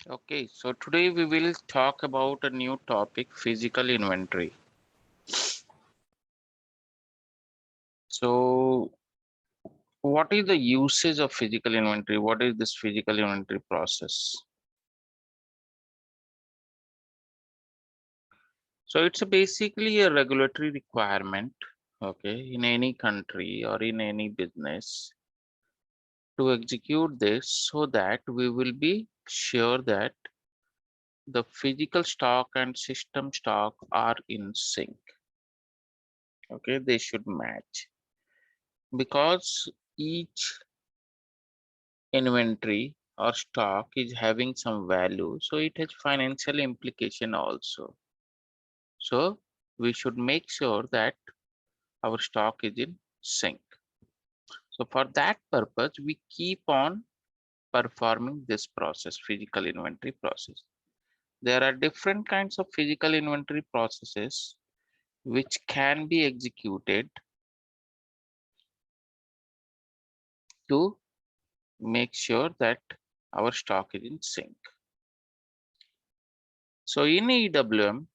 Okay, so today we will talk about a new topic, physical inventory. So what is the usage of physical inventory? What is this physical inventory process? So it's basically a regulatory requirement, okay, in any country or in any business to execute this so that we will be sure that the physical stock and system stock are in sync. Okay, they should match because each inventory or stock is having some value, so it has financial implication also. So we should make sure that our stock is in sync. So for that purpose, we keep on performing this process, physical inventory process. There are different kinds of physical inventory processes which can be executed to make sure that our stock is in sync. So in EWM,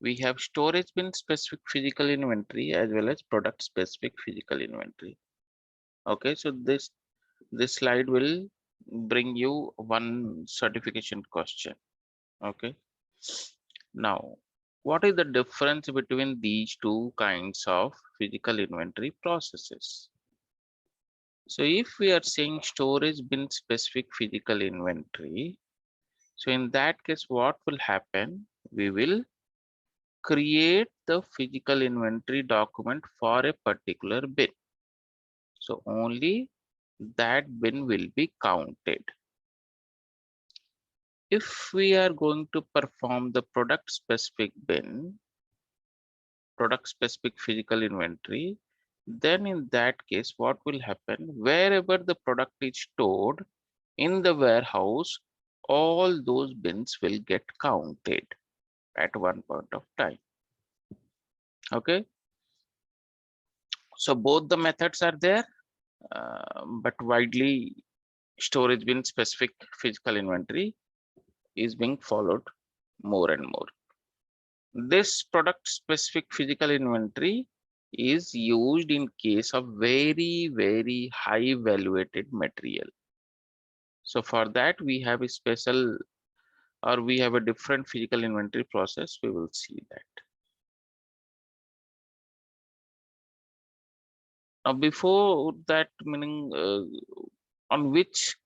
we have storage bin specific physical inventory as well as product specific physical inventory. Okay, so this slide will bring you one certification question. Okay, now what is the difference between these two kinds of physical inventory processes? So if we are saying storage bin specific physical inventory, so in that case what will happen? We will create the physical inventory document for a particular bin. So only that bin will be counted. If we are going to perform the product specific physical inventory, then in that case, what will happen? Wherever the product is stored in the warehouse, all those bins will get counted at one point of time. Okay. So both the methods are there, but widely storage bin specific physical inventory is being followed more and more. This product specific physical inventory is used in case of very high valuated material. So for that we have a special, or we have a different physical inventory process. We will see that. Now before that, meaning on which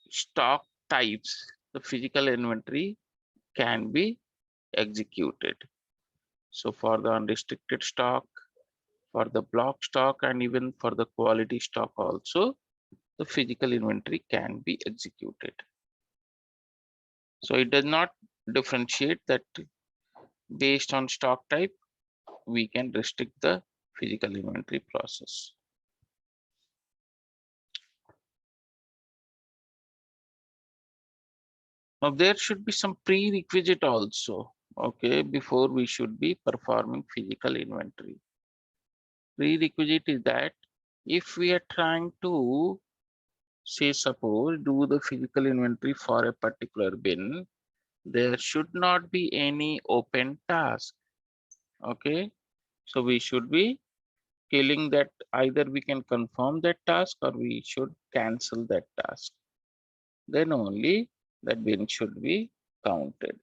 stock types the physical inventory can be executed. So for the unrestricted stock, for the block stock, and even for the quality stock also, the physical inventory can be executed. So it does not differentiate that based on stock type, we can restrict the physical inventory process. Now there should be some prerequisite also, okay, before we should be performing physical inventory. Prerequisite is that if we are trying to, say suppose, do the physical inventory for a particular bin, there should not be any open task. Okay, so we should be killing that. Either we can confirm that task or we should cancel that task. Then only that bin should be counted.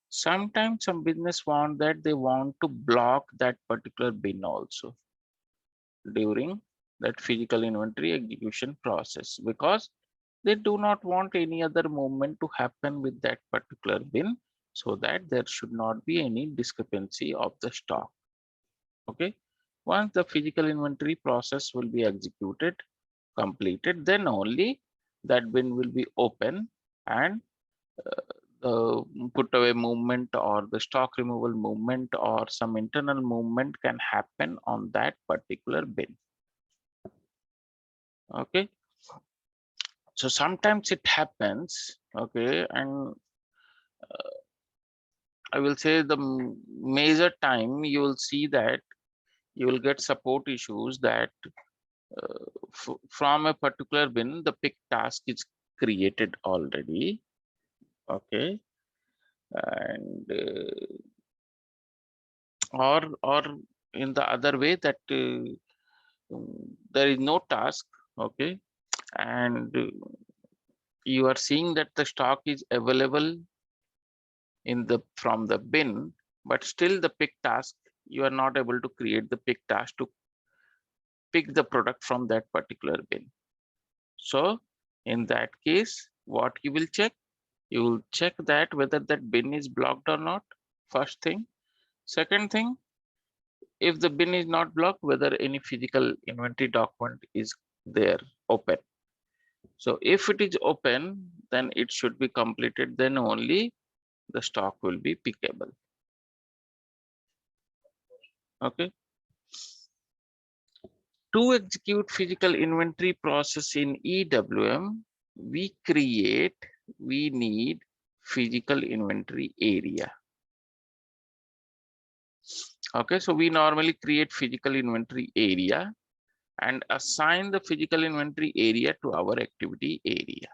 Sometimes some business want that, they want to block that particular bin also during that physical inventory execution process, because they do not want any other movement to happen with that particular bin, so that there should not be any discrepancy of the stock. Okay, once the physical inventory process will be executed, completed, then only that bin will be open, and the put away movement or the stock removal movement or some internal movement can happen on that particular bin. Okay, so sometimes it happens. Okay, and I will say the major time you will see that you will get support issues that from a particular bin, the pick task is created already. Okay, and or in the other way that there is no task. Okay, and you are seeing that the stock is available in the from the bin, but still the pick task, you are not able to create the pick task to pick the product from that particular bin. So in that case, what you will check? You will check that whether that bin is blocked or not, first thing. Second thing, if the bin is not blocked, whether any physical inventory document is there open. So if it is open, then it should be completed, then only the stock will be pickable. Okay. To execute physical inventory process in EWM, we need physical inventory area. Okay, so we normally create physical inventory area and assign the physical inventory area to our activity area.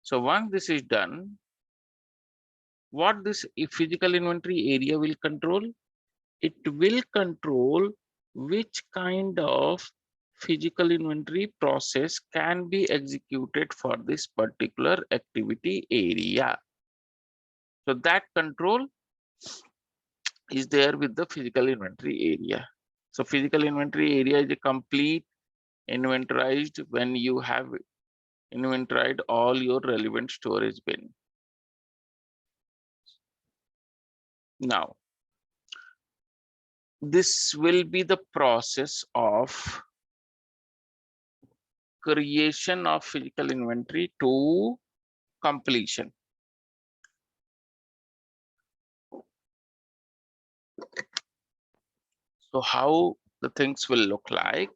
So once this is done, what this physical inventory area will control? It will control which kind of physical inventory process can be executed for this particular activity area. So that control is there with the physical inventory area. So physical inventory area is a complete inventorized when you have inventoried all your relevant storage bin. Now, this will be the process of creation of physical inventory to completion. So how the things will look like?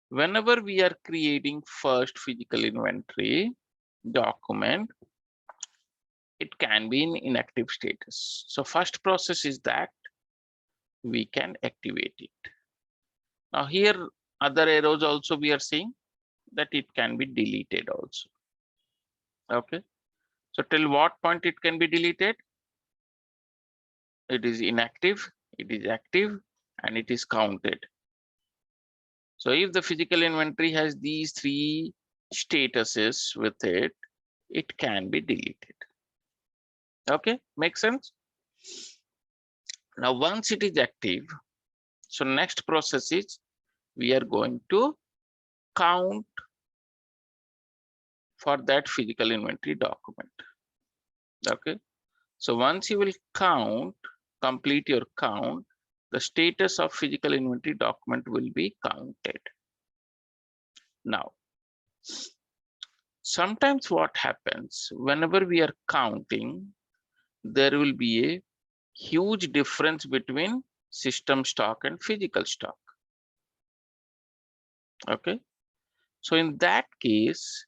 Whenever we are creating first physical inventory document, it can be in inactive status. So first process is that we can activate it. Now here other arrows also we are seeing that it can be deleted also. Okay. So till what point it can be deleted? It is inactive, it is active, and it is counted. So if the physical inventory has these three statuses with it, it can be deleted. Okay, makes sense? Now, once it is active, so next process is we are going to count for that physical inventory document. Okay, so once you will count, complete your count, the status of physical inventory document will be counted. Now, sometimes what happens whenever we are counting, there will be a huge difference between system stock and physical stock. Okay, so in that case,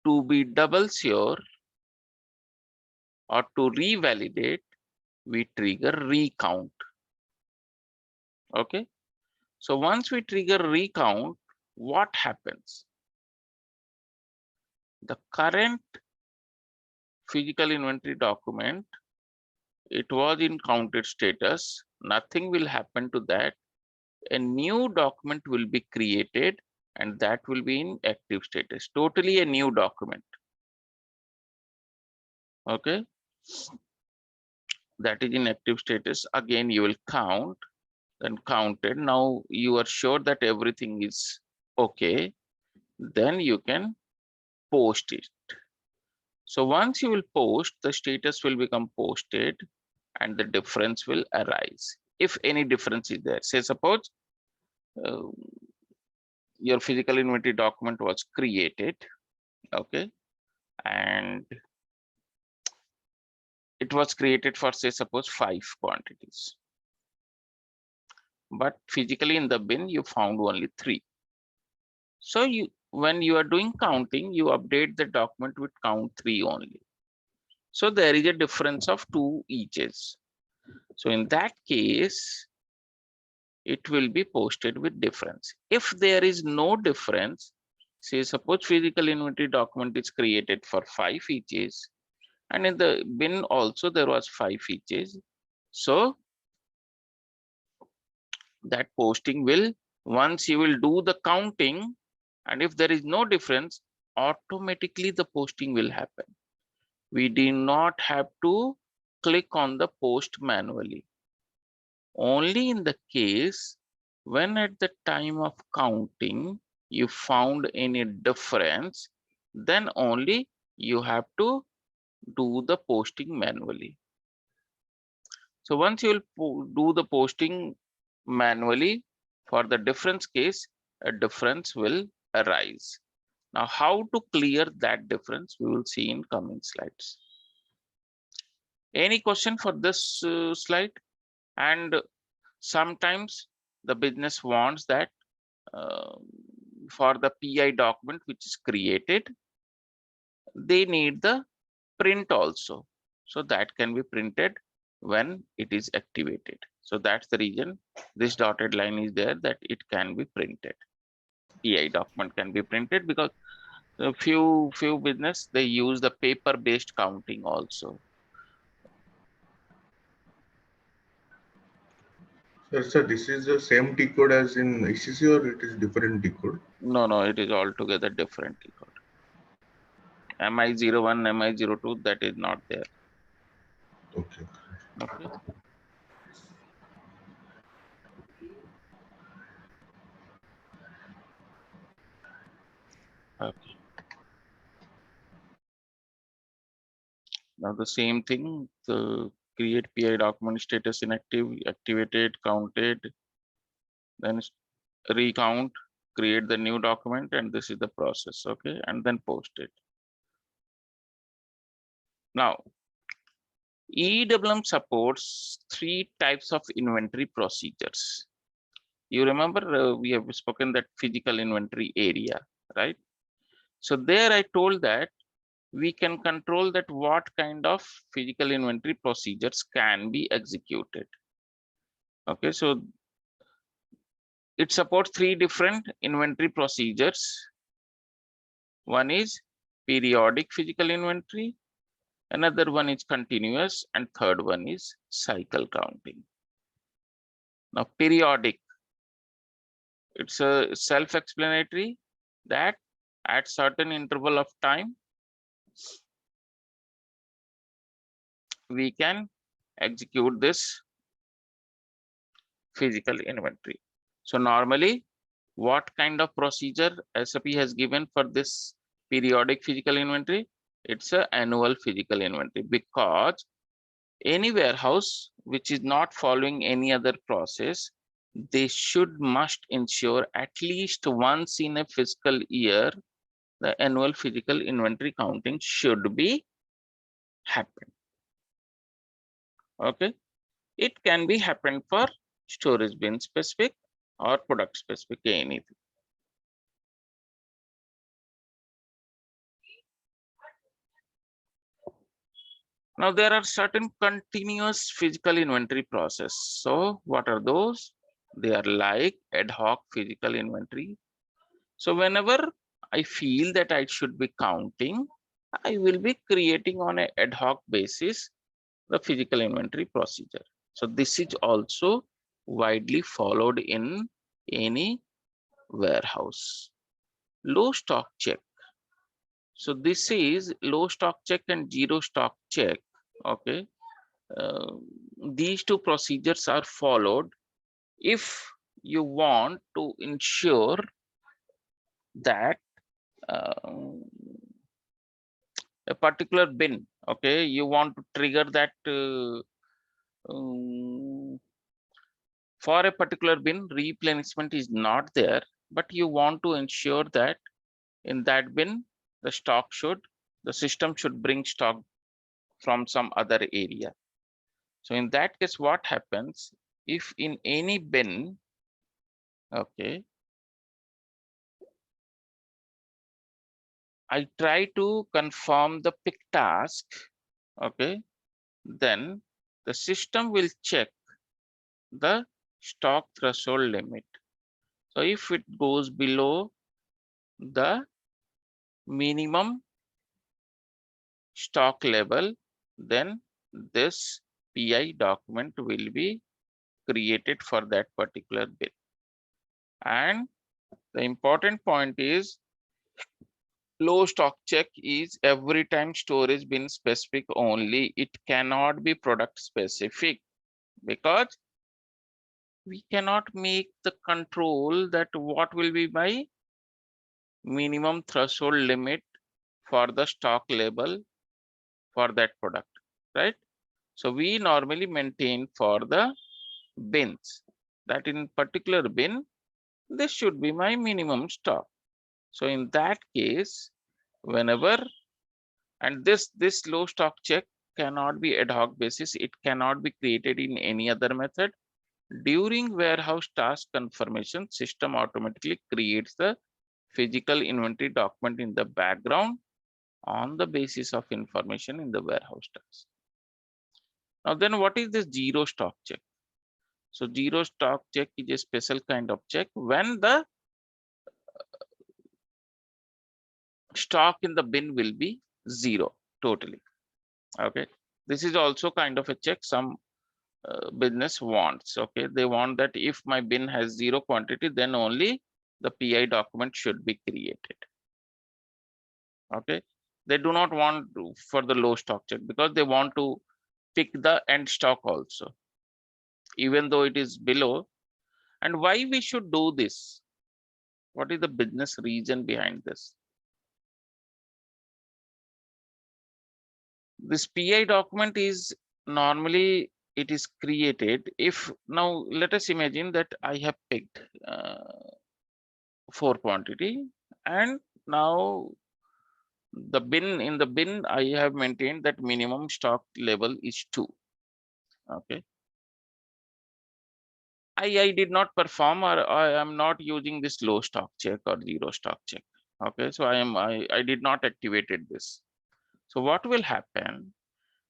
to be double sure or to revalidate, we trigger recount. Okay, so once we trigger recount, what happens? The current physical inventory document, it was in counted status, nothing will happen to that. A new document will be created and that will be in active status, totally a new document. Okay, that is in active status. Again, you will count, then counted. Now you are sure that everything is okay, then you can post it. So once you will post, the status will become posted and the difference will arise. If any difference is there, say suppose uh, your physical inventory document was created, okay, and it was created for say suppose 5 quantities, but physically in the bin you found only 3. So when you are doing counting, you update the document with count 3 only. So there is a difference of 2 eaches. So in that case, it will be posted with difference. If there is no difference, say suppose physical inventory document is created for 5 features, and in the bin also there was 5 features. So that posting will, once you will do the counting, and if there is no difference, automatically the posting will happen. We do not have to click on the post manually. Only in the case when at the time of counting you found any difference, then only you have to do the posting manually. So once you will do the posting manually, for the difference case, a difference will arise. Now, how to clear that difference, we will see in coming slides. Any question for this slide? And sometimes the business wants that for the PI document which is created, they need the print also. So that can be printed when it is activated. So that's the reason this dotted line is there, that it can be printed. PI document can be printed because a few business, they use the paper based counting also. Sir, this is the same T code as in ECC or it is different T code? No, it is altogether different code. MI01, MI02, that is not there. Okay. Okay. Okay. Now the same thing, the create PI document status inactive, activated, counted, then recount, create the new document, and this is the process. Okay, and then post it. Now EWM supports 3 types of inventory procedures. You remember we have spoken that physical inventory area, right? So there I told that we can control that what kind of physical inventory procedures can be executed. Okay, so it supports 3 different inventory procedures. One is periodic physical inventory, another one is continuous, and third one is cycle counting. Now periodic, it's a self-explanatory that at certain interval of time we can execute this physical inventory. So normally, what kind of procedure SAP has given for this periodic physical inventory? It's an annual physical inventory, because any warehouse which is not following any other process, they must ensure at least once in a fiscal year, the annual physical inventory counting should be happen. Okay, it can be happen for storage bin specific or product specific, anything. Now there are certain continuous physical inventory process. So what are those? They are like ad hoc physical inventory. So whenever I feel that I should be counting, I will be creating on an ad hoc basis the physical inventory procedure. So this is also widely followed in any warehouse. Low stock check. So this is low stock check and zero stock check. Okay. These 2 procedures are followed if you want to ensure that a particular bin, okay, you want to trigger that for a particular bin replenishment is not there, but you want to ensure that in that bin the system should bring stock from some other area. So in that case, what happens if in any bin, okay, I try to confirm the pick task, okay, then the system will check the stock threshold limit. So if it goes below the minimum stock level, then this PI document will be created for that particular bin. And the important point is low stock check is every time storage bin specific only. It cannot be product specific because we cannot make the control that what will be my minimum threshold limit for the stock level for that product, right? So we normally maintain for the bins that in particular bin, this should be my minimum stock. So in that case, whenever, and this low stock check cannot be ad hoc basis, it cannot be created in any other method. During warehouse task confirmation, system automatically creates the physical inventory document in the background on the basis of information in the warehouse task. Now then what is this zero stock check? So zero stock check is a special kind of check when the stock in the bin will be zero totally. Okay, this is also kind of a check some business wants. Okay, they want that if my bin has zero quantity, then only the PI document should be created. Okay, they do not want for the low stock check because they want to pick the end stock also, even though it is below. And why we should do this? What is the business reason behind this? This PI document is normally it is created if now let us imagine that I have picked 4 quantity and now the bin in the bin I have maintained that minimum stock level is 2. Okay, I did not perform or I am not using this low stock check or zero stock check. Okay, so I did not activated this. So what will happen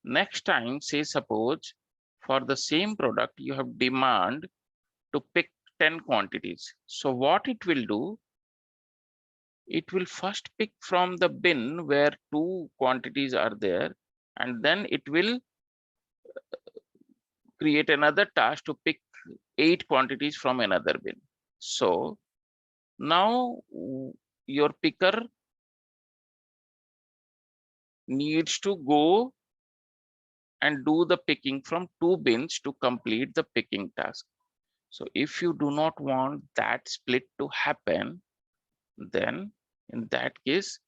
next time? Say suppose for the same product you have demand to pick 10 quantities. So what it will do, it will first pick from the bin where 2 quantities are there, and then it will create another task to pick 8 quantities from another bin. So now your picker needs to go and do the picking from 2 bins to complete the picking task. So if you do not want that split to happen, then in that case,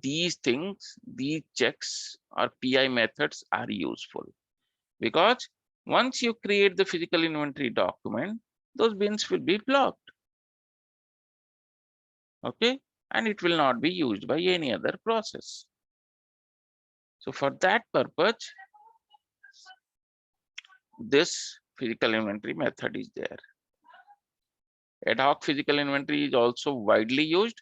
these things, these checks or PI methods are useful, because once you create the physical inventory document, those bins will be blocked. Okay, and it will not be used by any other process. So for that purpose, this physical inventory method is there. Ad hoc physical inventory is also widely used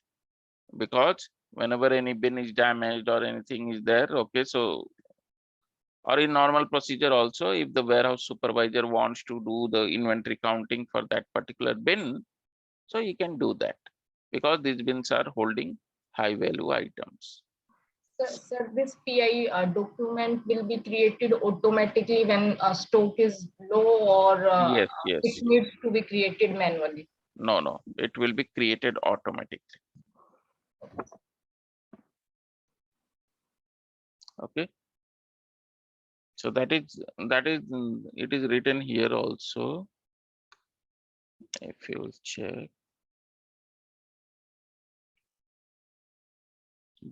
because whenever any bin is damaged or anything is there, okay, so or in normal procedure also, if the warehouse supervisor wants to do the inventory counting for that particular bin, so he can do that because these bins are holding high value items. Sir, this PI document will be created automatically when stock is low, or Yes, it yes. needs to be created manually? No, it will be created automatically. Okay. So that is it is written here also. If you will check.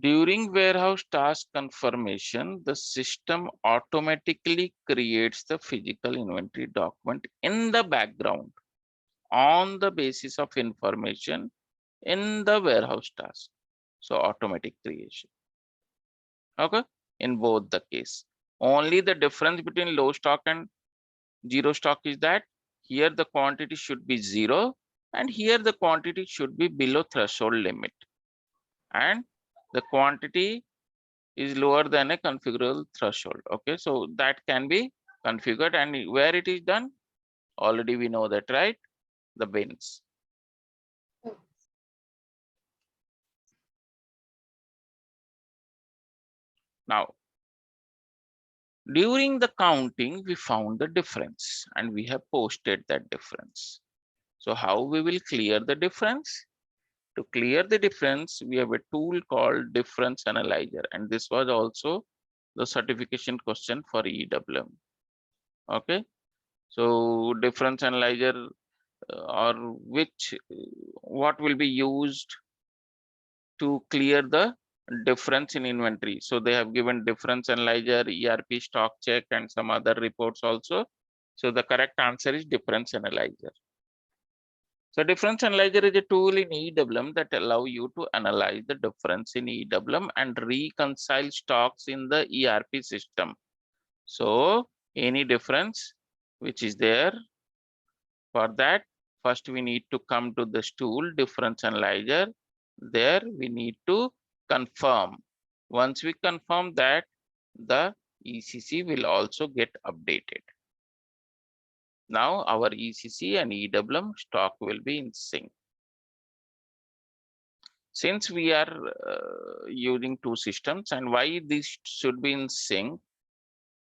During warehouse task confirmation, the system automatically creates the physical inventory document in the background on the basis of information in the warehouse task. So automatic creation. Okay, in both the case. Only the difference between low stock and zero stock is that here the quantity should be 0 and here the quantity should be below threshold limit, and the quantity is lower than a configurable threshold. Okay, so that can be configured, and where it is done, Already we know that, right? The bins. Now, during the counting, we found the difference and we have posted that difference. So how we will clear the difference? To clear the difference, we have a tool called difference analyzer, and this was also the certification question for EWM. Okay, so difference analyzer or what will be used to clear the difference in inventory. So they have given difference analyzer, ERP stock check, and some other reports also. So the correct answer is difference analyzer. So difference analyzer is a tool in EWM that allow you to analyze the difference in EWM and reconcile stocks in the ERP system. So any difference which is there, for that, first we need to come to this tool, difference analyzer. There we need to confirm. Once we confirm that, the ECC will also get updated. Now our ECC and EWM stock will be in sync. Since we are using two systems, and why this should be in sync?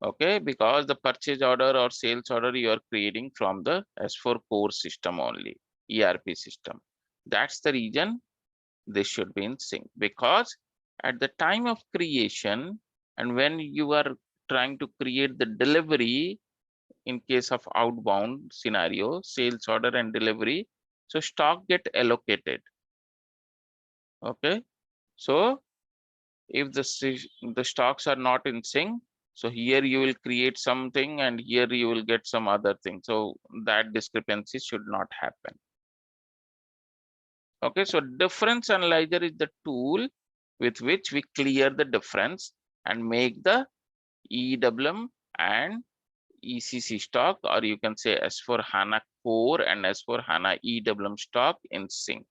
Okay, because the purchase order or sales order you are creating from the S4 core system only, ERP system. That's the reason this should be in sync, because at the time of creation and when you are trying to create the delivery, in case of outbound scenario, sales order and delivery, so stock get allocated. Okay, so if the stocks are not in sync, so here you will create something and here you will get some other thing, so that discrepancy should not happen. Okay, so difference analyzer is the tool with which we clear the difference and make the EWM and ECC stock, or you can say S4 HANA core and S4 HANA EWM stock in sync.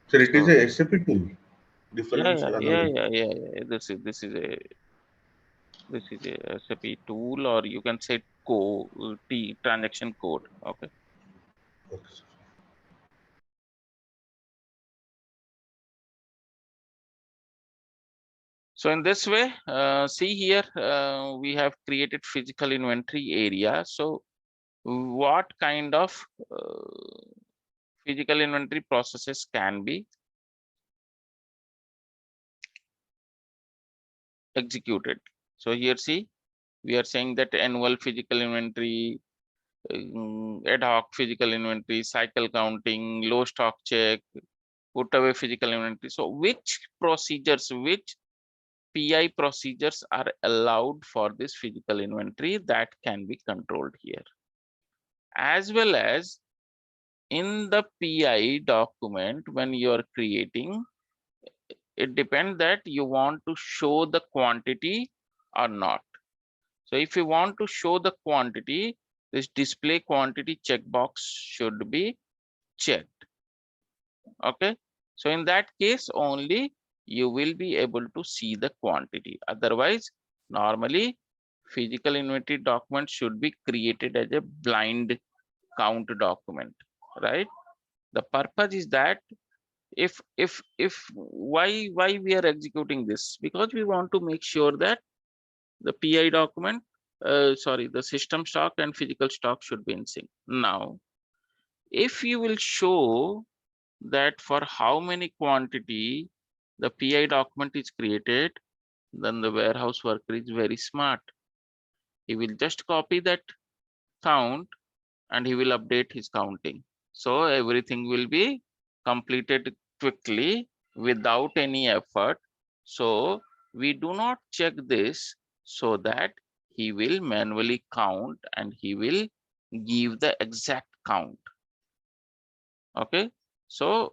So it is So a SAP tool, yeah, difference yeah, yeah, analysis. yeah, yeah, yeah. This is a SAP tool, or you can say transaction code. Okay. Okay, sir. So in this way, see here, we have created physical inventory area. So what kind of physical inventory processes can be executed? So here, see, we are saying that annual physical inventory, ad hoc physical inventory, cycle counting, low stock check, put away physical inventory. So which procedures, which PI procedures are allowed for this physical inventory, that can be controlled here. As well as in the PI document, when you are creating, it depends that you want to show the quantity or not. So if you want to show the quantity, this display quantity checkbox should be checked. Okay, so in that case only you will be able to see the quantity. Otherwise, normally physical inventory document should be created as a blind count document, right? The purpose is that if why we are executing this, because we want to make sure that the PI document, sorry, the system stock and physical stock should be in sync. Now, if you will show that for how many quantity the PI document is created, then the warehouse worker is very smart. He will just copy that count and he will update his counting. So everything will be completed quickly without any effort. So we do not check this, so that he will manually count and he will give the exact count. Okay, so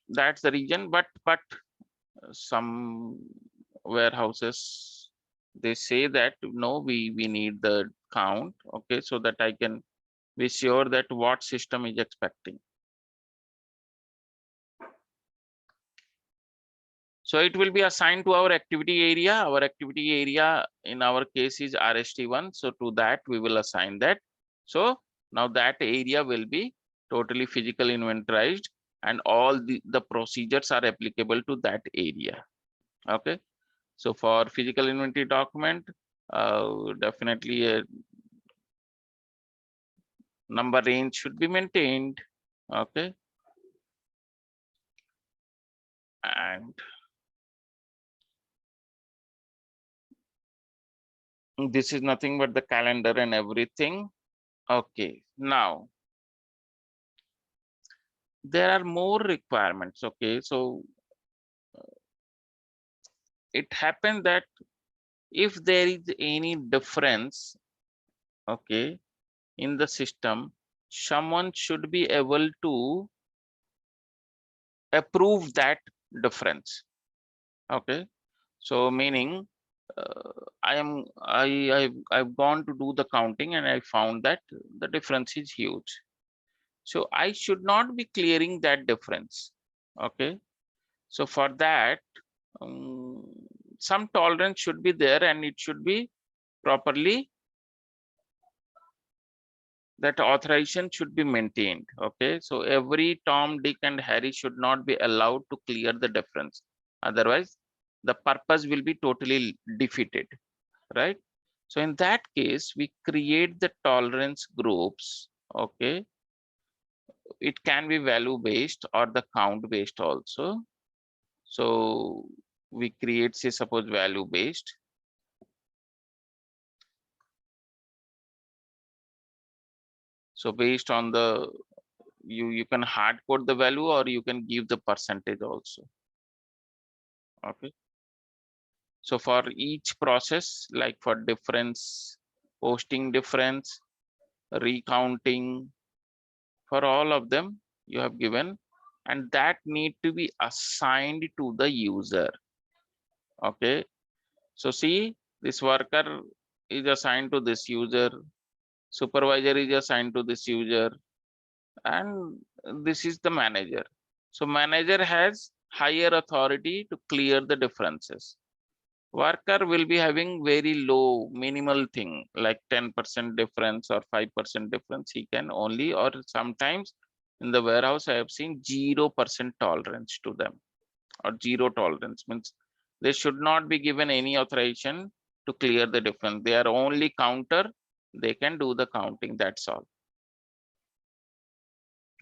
that's the reason. But some warehouses, they say that no, we need the count. Okay, so that I can be sure that what system is expecting. So it will be assigned to our activity area. Our activity area in our case is RST1. So to that we will assign that. So now that area will be totally physical inventorized and all the procedures are applicable to that area. Okay. So for physical inventory document, definitely a number range should be maintained. Okay. And this is nothing but the calendar and everything. Okay. Now there are more requirements. Okay. So it happens that if there is any difference, okay, in the system, someone should be able to approve that difference. Okay. So meaning I've gone to do the counting and I found that the difference is huge. So I should not be clearing that difference. Okay. So for that, um, some tolerance should be there and it should be properly, that authorization should be maintained. Okay. So every Tom, Dick and Harry should not be allowed to clear the difference. Otherwise, the purpose will be totally defeated, right? So in that case, we create the tolerance groups. Okay. It can be value based or the count based also. So we create, say, suppose value based. So based on the, you can hard code the value or you can give the percentage also. Okay. So for each process, like for difference, posting difference, recounting, for all of them you have given, and that need to be assigned to the user. Okay. So see, this worker is assigned to this user, supervisor is assigned to this user, and this is the manager. So manager has higher authority to clear the differences. Worker will be having very low minimal thing like 10% difference or 5% difference. He can only, or sometimes in the warehouse I have seen 0% tolerance to them, or zero tolerance means they should not be given any authorization to clear the difference. They are only counter, they can do the counting, that's all.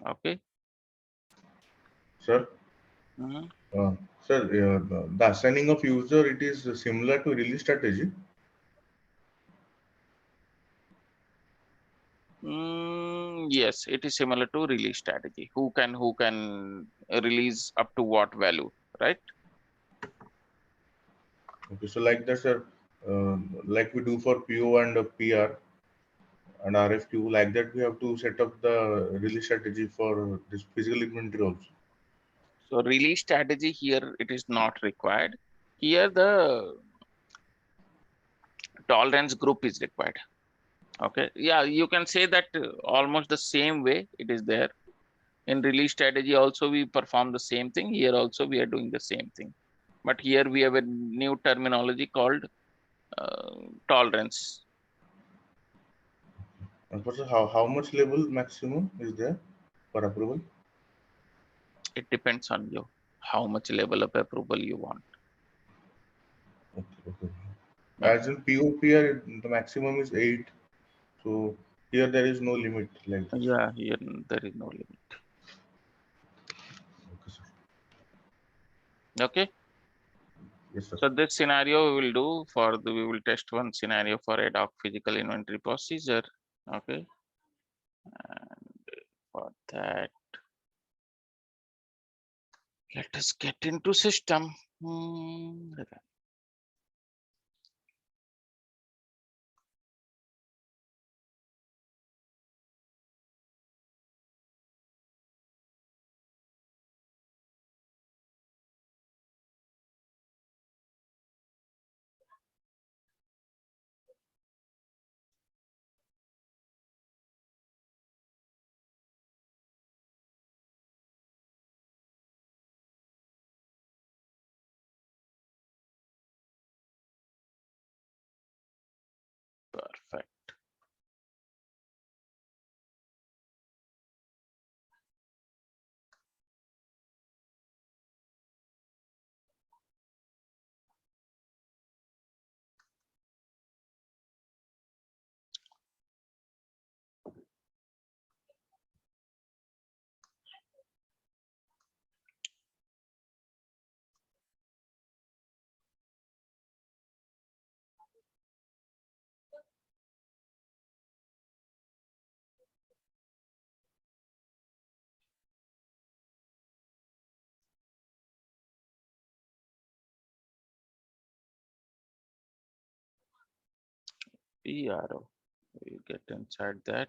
Okay. Sir, Mhm. sir, the assigning of user, it is similar to release strategy. Yes, it is similar to release strategy. Who can release up to what value, right? Okay, so like that, sir, like we do for PO and PR and RFQ, like that, we have to set up the release strategy for this physical inventory also. So release strategy here, it is not required. Here the tolerance group is required. Okay. Yeah, you can say that almost the same way it is there. In release strategy also we perform the same thing. Here also we are doing the same thing. But here we have a new terminology called tolerance. And for sir, how much level maximum is there for approval? It depends on you, how much level of approval you want. Okay, okay. Yeah, As in POPR, the maximum is 8. So here there is no limit like this. yeah, here there is no limit. Okay, sir. Okay. Yes, sir. So this scenario we will do for the, we will test one scenario for ad hoc physical inventory procedure. Okay. And for that, let us get into system. PRO. You get inside that.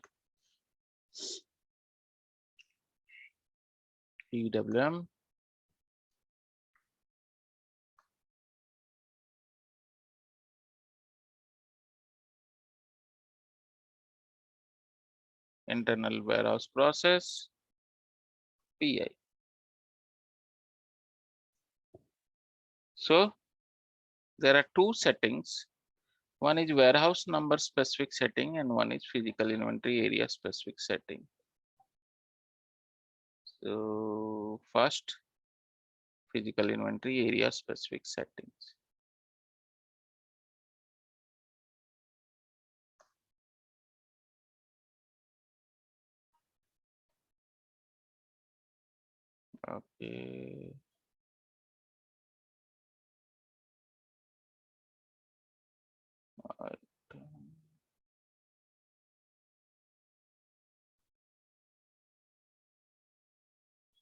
EWM. Internal warehouse process. PI. So there are two settings. One is warehouse number specific setting and one is physical inventory area specific setting. So first, physical inventory area specific settings. Okay.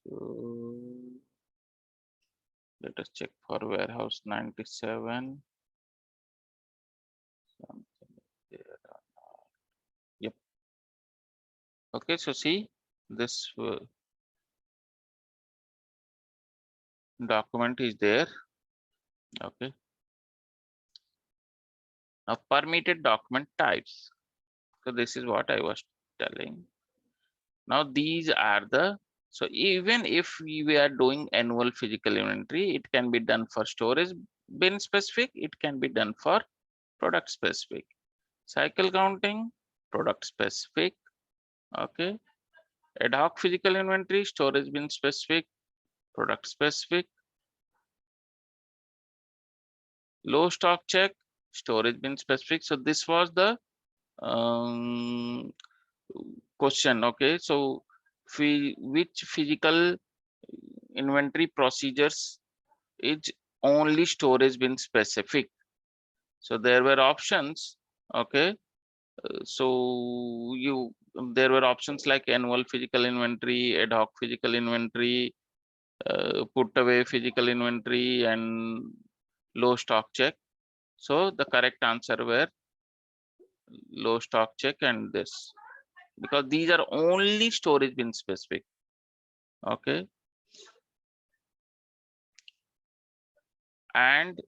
So let us check for warehouse 97. Something there or not. Yep. Okay, so see this document is there. Okay. Now permitted document types. So this is what I was telling. Now these are the, so even if we are doing annual physical inventory, it can be done for storage bin specific, it can be done for product specific. Cycle counting, product specific. Okay. Ad hoc physical inventory, storage bin specific, product specific. Low stock check, storage bin specific. So this was the question. Okay, so which physical inventory procedures is only storage bin specific? So there were options. Okay, so there were options like annual physical inventory, ad hoc physical inventory, put away physical inventory, and low stock check. So the correct answer were low stock check and this, because these are only storage bin specific. Okay, and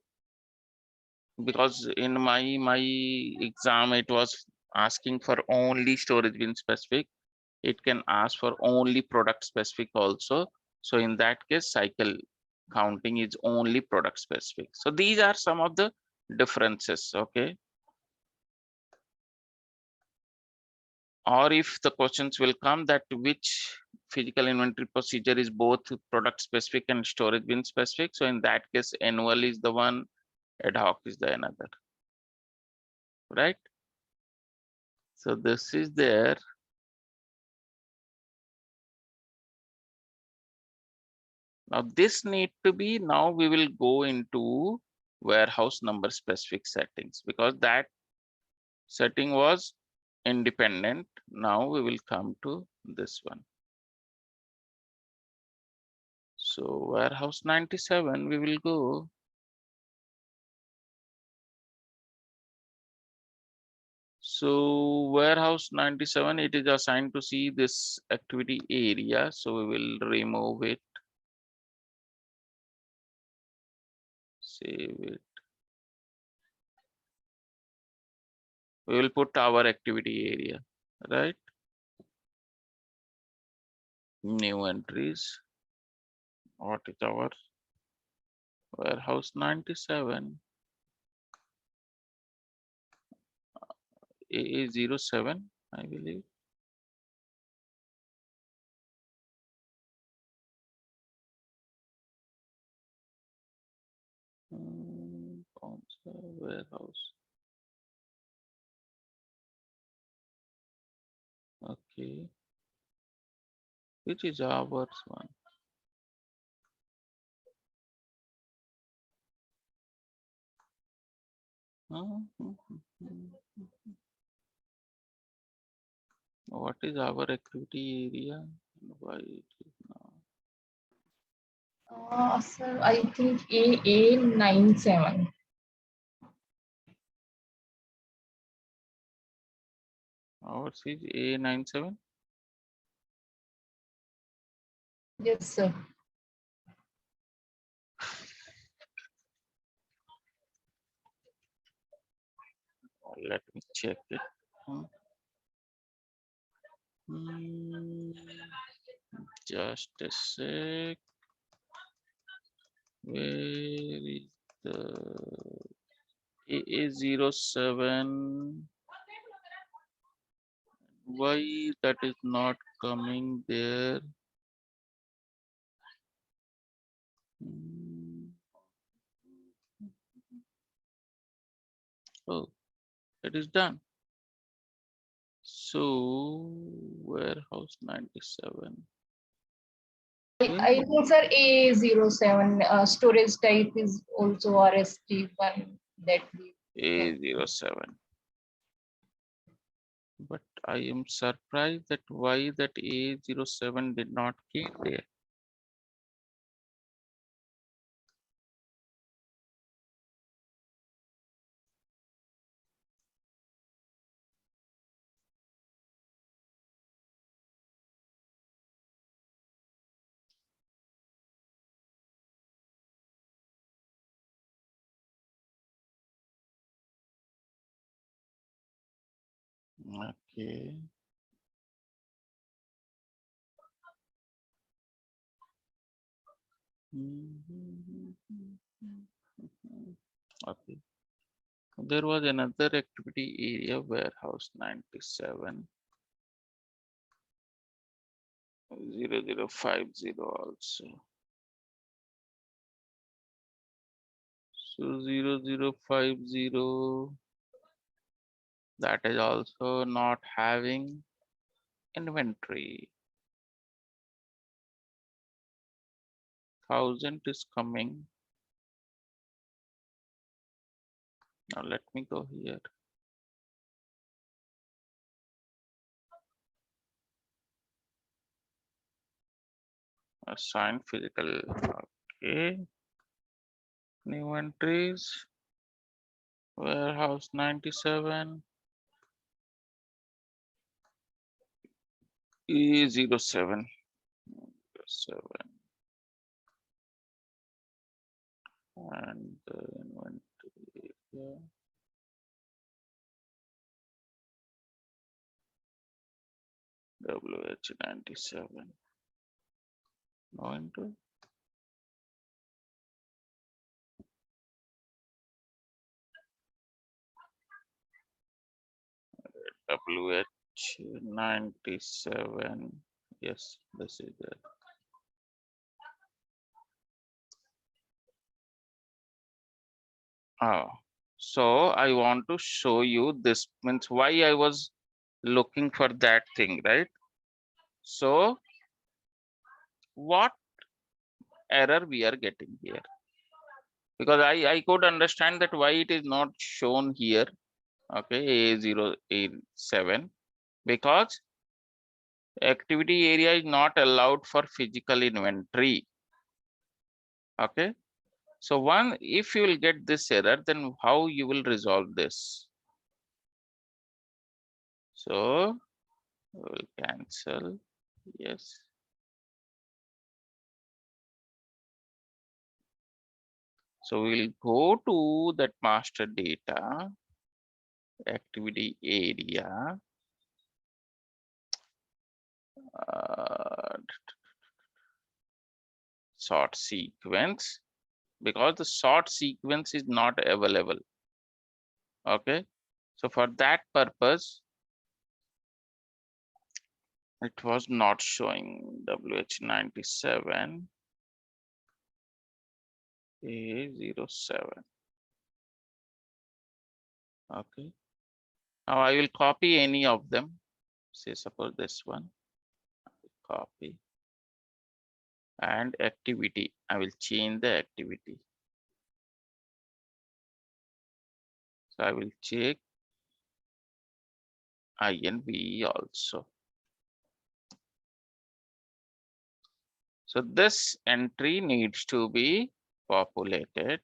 because in my exam it was asking for only storage bin specific, it can ask for only product specific also. So in that case, cycle counting is only product specific. So these are some of the differences. Okay, or if the questions will come that which physical inventory procedure is both product specific and storage bin specific, so in that case annual is the one, ad hoc is the another, right? So this is there. Now this need to be, now we will go into warehouse number specific settings, because that setting was independent. Now we will come to this one. So warehouse 97, we will go. So warehouse 97, it is assigned to see this activity area. So we will remove it. Save it. We will put our activity area, right? New entries. What is our warehouse 97? AA07, I believe. Warehouse. Okay. Which is ours one? What is our activity area? Why it is now? Sir, I think AA97. Ours is A97. Yes, sir. Let me check it. Hmm, just a sec. Where is the AA07? Why that is not coming there? Hmm. Oh, it is done. So warehouse 97. I think, sir, A07 storage type is also RST1 that we. A07. But I am surprised that why that A07 did not came there. Okay. Okay. There was another activity area warehouse 97 0050 also. So 0050 that is also not having inventory. 1000 is coming. Now let me go here. Assign physical. Okay. New entries. Warehouse 97. E07. 7 and inventory. Yeah. WH97. No into WH97. Yes, this is it. Oh, so I want to show you this means why I was looking for that thing, right? So what error we are getting here? Because I could understand that why it is not shown here. Okay, A0A7 because activity area is not allowed for physical inventory. Okay, so if you will get this error, then how you will resolve this? So we'll cancel. Yes. So we'll go to that master data activity area. Sort sequence because the sort sequence is not available. Okay, so for that purpose it was not showing WH97 A07. Okay, now I will copy any of them. Say suppose this one, copy, and activity I will change the activity. So I will check INV also. So this entry needs to be populated.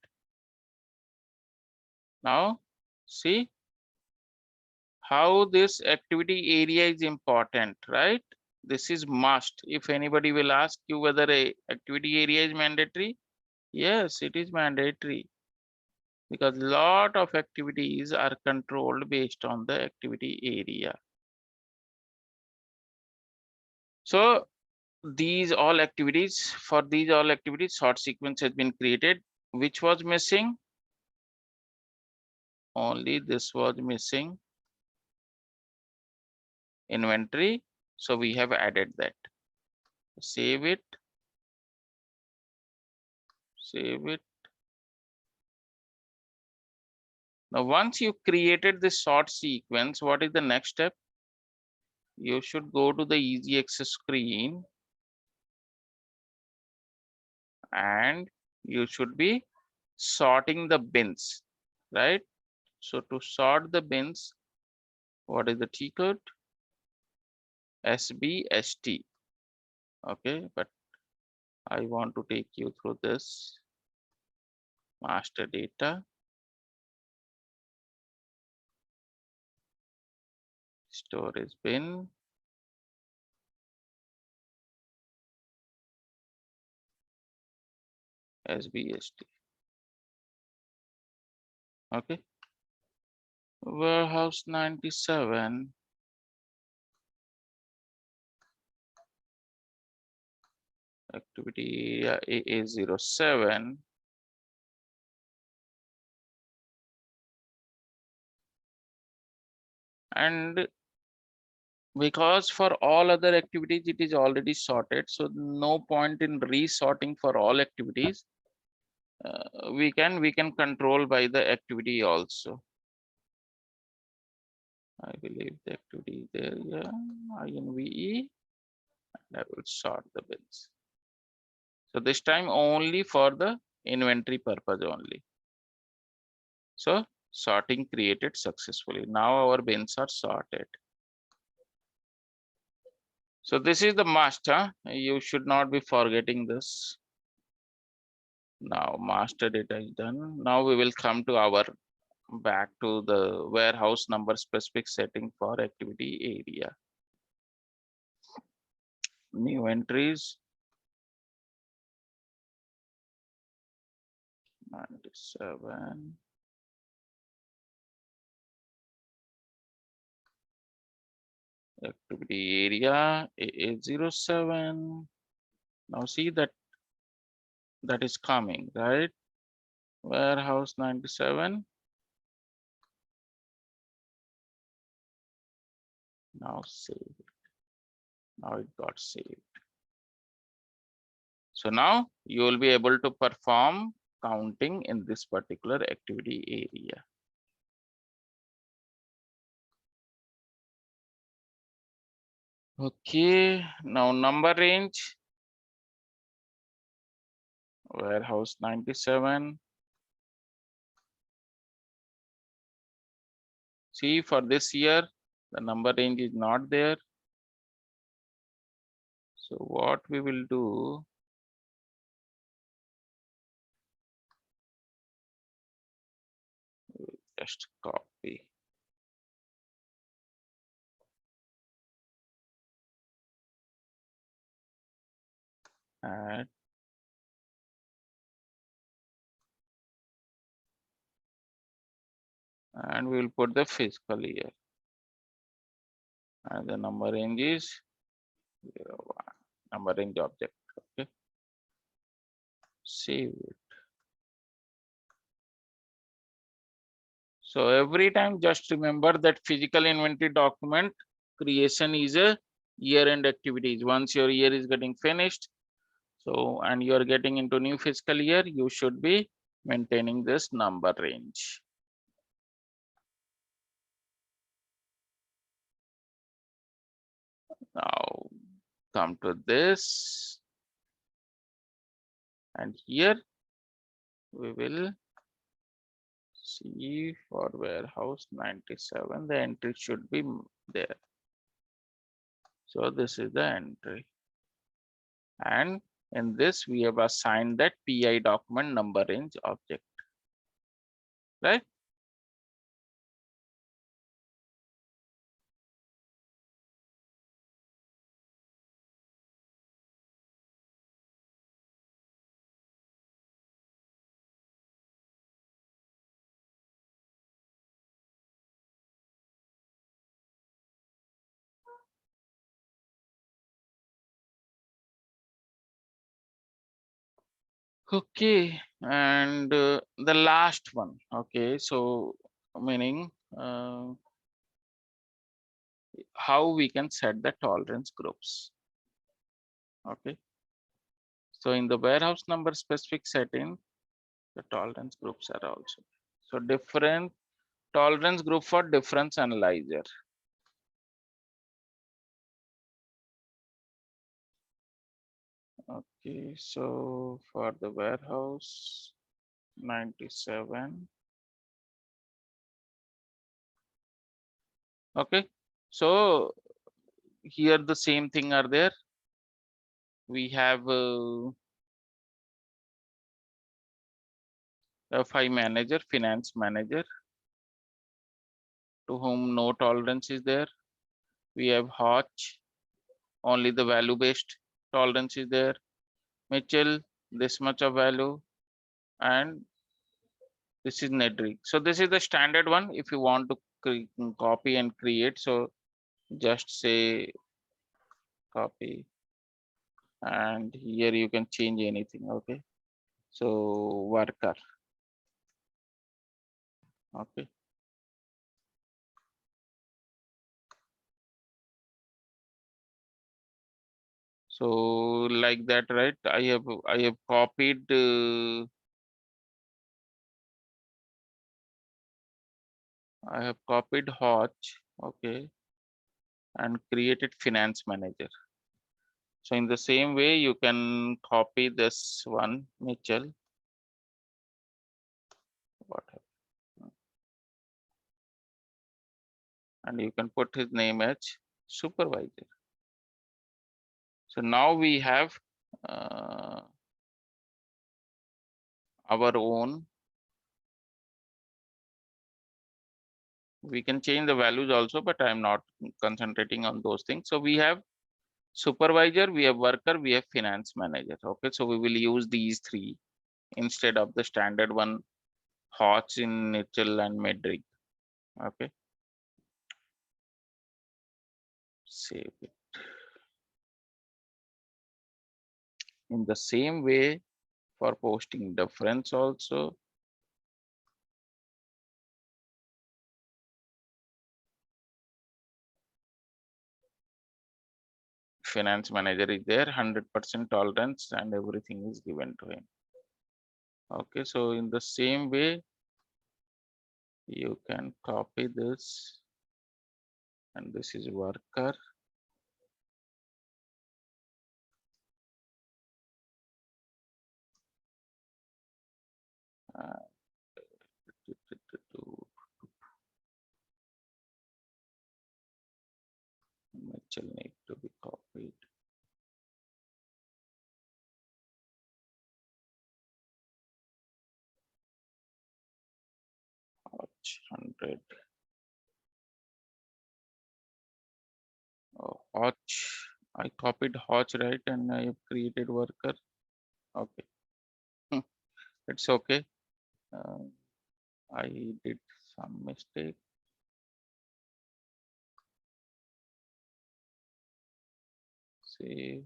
Now see how this activity area is important, right? This is must. If anybody will ask you whether a activity area is mandatory, yes, it is mandatory, because lot of activities are controlled based on the activity area. So these all activities, for these all activities, sort sequence has been created. Which was missing? Only this was missing, inventory. So we have added that. Save it. Save it. Now, once you created this sort sequence, what is the next step? You should go to the easy access screen and you should be sorting the bins, right? So to sort the bins, what is the T code? SBST. Okay, but I want to take you through this master data, storage bin, SBST. Okay, warehouse 97. Activity area AA07. And because for all other activities it is already sorted, so no point in resorting for all activities. We can control by the activity also. I believe the activity there, yeah, INVE, and I will sort the bins. So this time only for the inventory purpose only. So sorting created successfully. Now our bins are sorted. So this is the master. You should not be forgetting this. Now master data is done. Now we will come to our back to the warehouse number specific setting for activity area. New entries. 97. Activity area AA07. Now see that is coming, right? Warehouse 97. Now save it. Now it got saved. So now you will be able to perform counting in this particular activity area. Okay, now number range. Warehouse 97. See, for this year, the number range is not there. So what we will do, just copy. Add. And we will put the fiscal year. And the number range is 01. Number range object. Okay. Save it. So every time just remember that physical inventory document creation is a year-end activities. Once your year is getting finished, so and you are getting into new fiscal year, you should be maintaining this number range. Now come to this, and here we will see for warehouse 97, the entry should be there. So this is the entry, and in this we have assigned that PI document number range object, right? Okay, and the last one. Okay, so meaning how we can set the tolerance groups. Okay, so in the warehouse number specific setting, the tolerance groups are also. So different tolerance group for difference analyzer. Okay, so for the warehouse 97. Okay, so here the same thing are there. We have a FI manager, finance manager, to whom no tolerance is there. We have Hodge, only the value based tolerance is there. Mitchell, this much of value, and this is Nedrick. So this is the standard one. If you want to copy and create, so just say copy, and here you can change anything. Okay, so worker. Okay, so like that, right? I have copied Hodge, okay, and created finance manager. So in the same way, you can copy this one, Mitchell. What? And you can put his name as supervisor. So now we have our own. We can change the values also, but I'm not concentrating on those things. So we have supervisor, we have worker, we have finance manager. Okay, so we will use these three instead of the standard one, Hodge, in Mitchell and Medrick. Okay, save it. In the same way, for posting difference also, finance manager is there, 100% tolerance, and everything is given to him. Okay, so in the same way, you can copy this, and this is worker. Mitchell need to be copied. Hodge 100. Oh, Hodge. I copied Hodge, right, and I have created worker. Okay, it's okay. I did some mistake. See,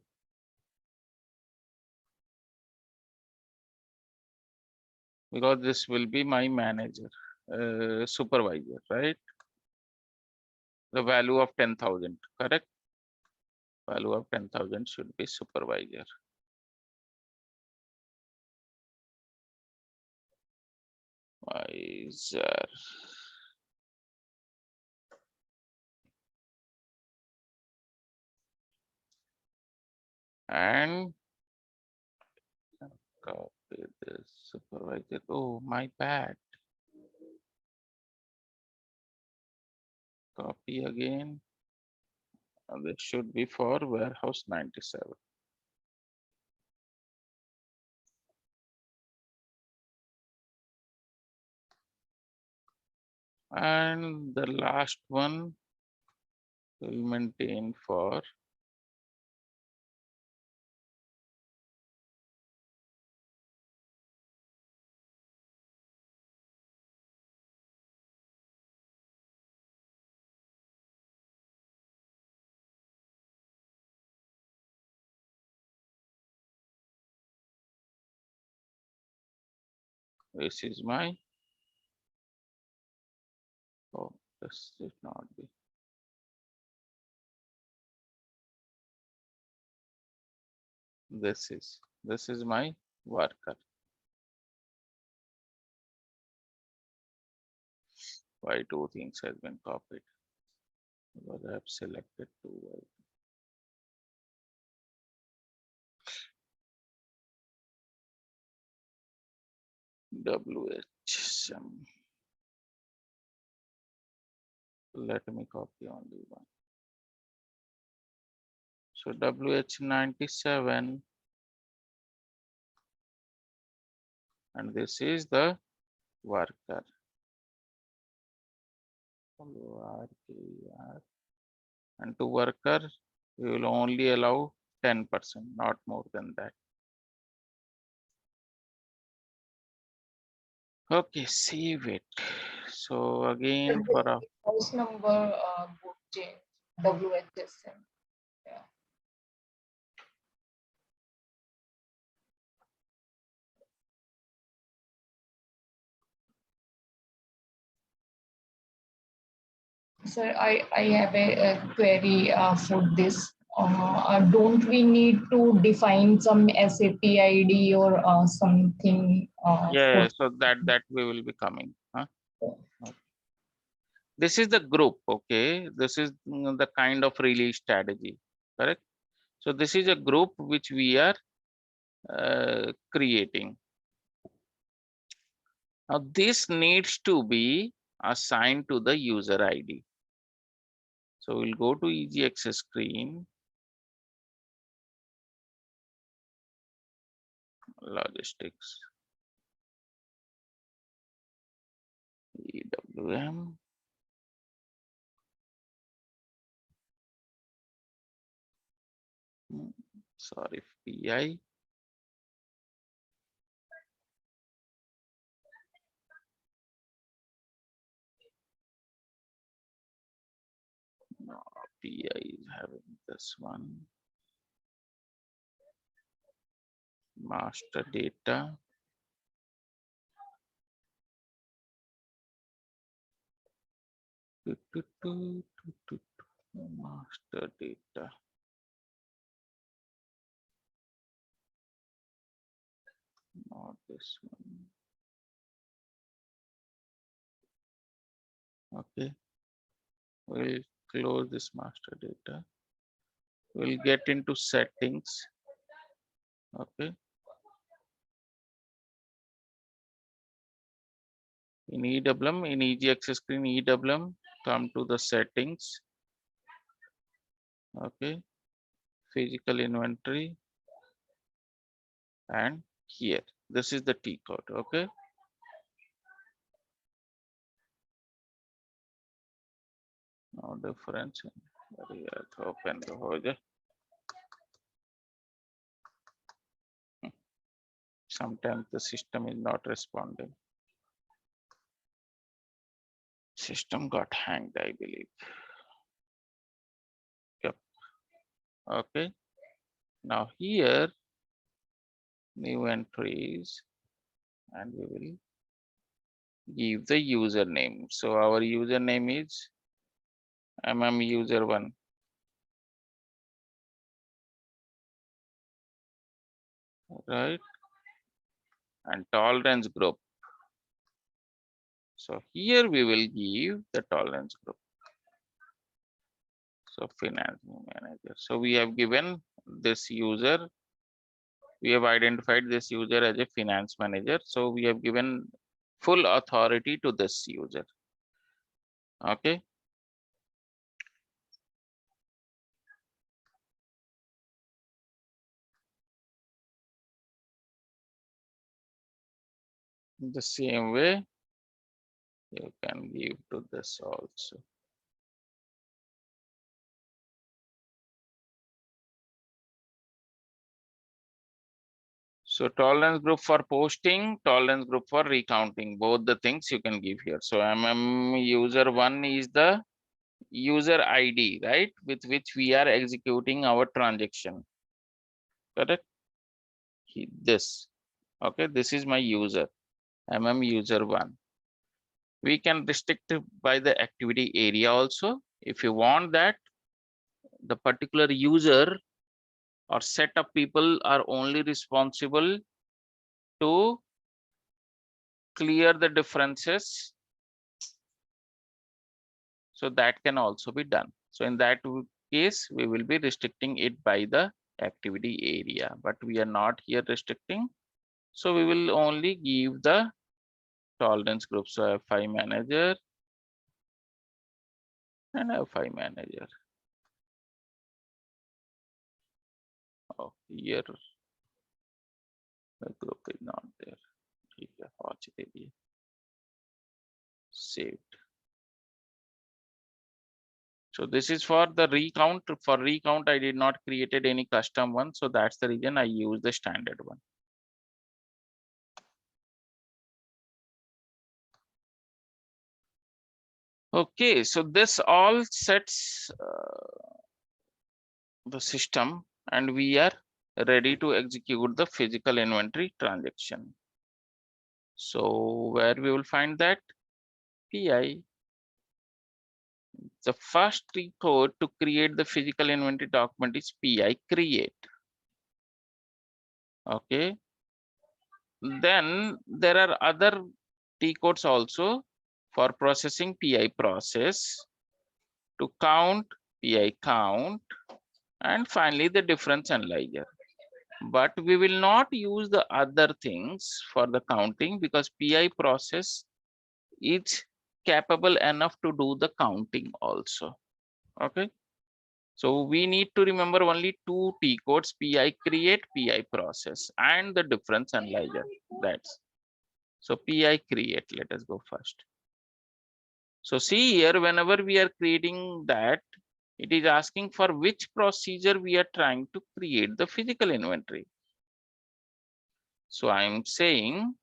because this will be my manager, supervisor, right? The value of 10,000, correct? Value of 10,000 should be supervisor. Wiser. And copy this supervisor. Oh, my bad. Copy again. And this should be for warehouse 97. And the last one will maintain for This is my, oh, this should not be. This is my worker. Why two things has been copied? Because I have selected two. WHM. Let me copy only one. So WH97, and this is the worker. And to worker, we will only allow 10%, not more than that. Okay, save it. So again, for a house number would change WHSM. Yeah. Sir, I have a query for this. Don't we need to define some SAP ID or something? yeah, so that we will be coming. Huh? This is the group, okay? This is the kind of release strategy, correct? So this is a group which we are creating. Now this needs to be assigned to the user ID. So we'll go to EGX screen, logistics, EWM. Sorry, PI. No, PI is having this one. Master data. Master data. Not this one. Okay. We'll close this master data. We'll get into settings. Okay. In EWM, in EGX screen, EWM, come to the settings. Okay. Physical inventory. And here, this is the T code. Okay. No difference. Open the hoja. Sometimes the system is not responding. System got hanged, I believe. Yep. Okay. Now here, new entries, and we will give the username. So our username is user1. Right? And tolerance group. So here we will give the tolerance group. So finance manager. So we have given this user, we have identified this user as a finance manager. So we have given full authority to this user. Okay. The same way you can give to this also. So tolerance group for posting, tolerance group for recounting, both the things you can give here. So user1 is the user ID, right? With which we are executing our transaction. Correct? This. Okay, this is my user. user 1. We can restrict it by the activity area also. If you want that, the particular user or set of people are only responsible to clear the differences. So that can also be done. So in that case, we will be restricting it by the activity area, but we are not here restricting. So we will only give the tolerance group. So FI manager and FI manager. Oh, here the group is not there. Saved. So this is for the recount. For recount, I did not created any custom one. So that's the reason I use the standard one. Okay, so this all sets the system and we are ready to execute the physical inventory transaction. So where we will find that PI, the first code to create the physical inventory document is PI create. Okay. Then there are other T codes also for processing PI process, to count PI count, and finally the difference analyzer. But we will not use the other things for the counting because PI process is capable enough to do the counting also. Okay. So we need to remember only two T codes, PI create, PI process, and the difference analyzer. That's so PI create. Let us go first. So see here, whenever we are creating that, it is asking for which procedure we are trying to create the physical inventory. So I'm saying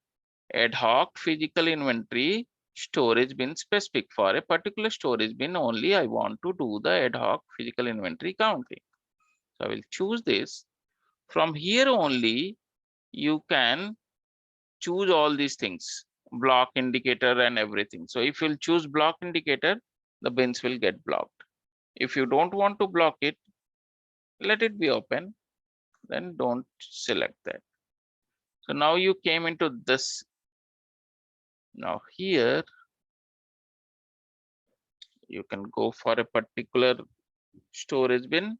ad hoc physical inventory storage bin specific. For a particular storage bin only, I want to do the ad hoc physical inventory counting. So I will choose this. From here only, you can choose all these things, block indicator and everything. So if you'll choose block indicator, the bins will get blocked. If you don't want to block it, let it be open, then don't select that. So now you came into this. Now here, you can go for a particular storage bin.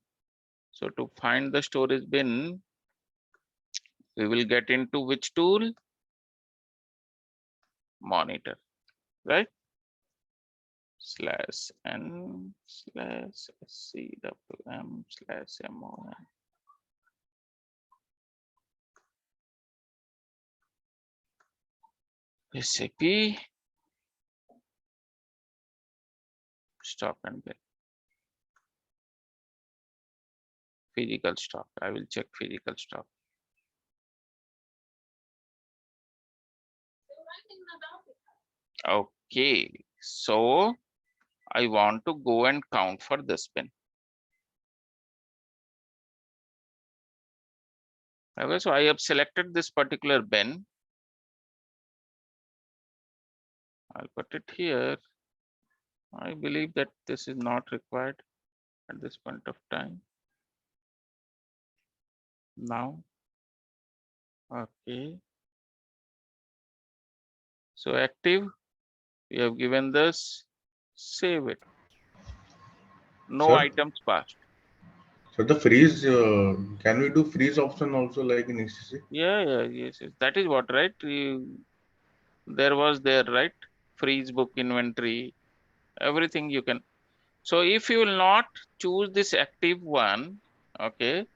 So to find the storage bin, we will get into which tool? Monitor, right? /n/SCWM/MON. SAP stock and bill. Physical stock. I will check physical stock. Okay, so I want to go and count for this bin. Okay, so I have selected this particular bin. I'll put it here. I believe that this is not required at this point of time. Now, okay. So active, we have given this, save it. No Sir? items passed. So the freeze, can we do freeze option also like in ECC? Yeah, yes. That is what, right? There was there, right? Freeze book inventory, everything you can. So if you will not choose this active one, okay.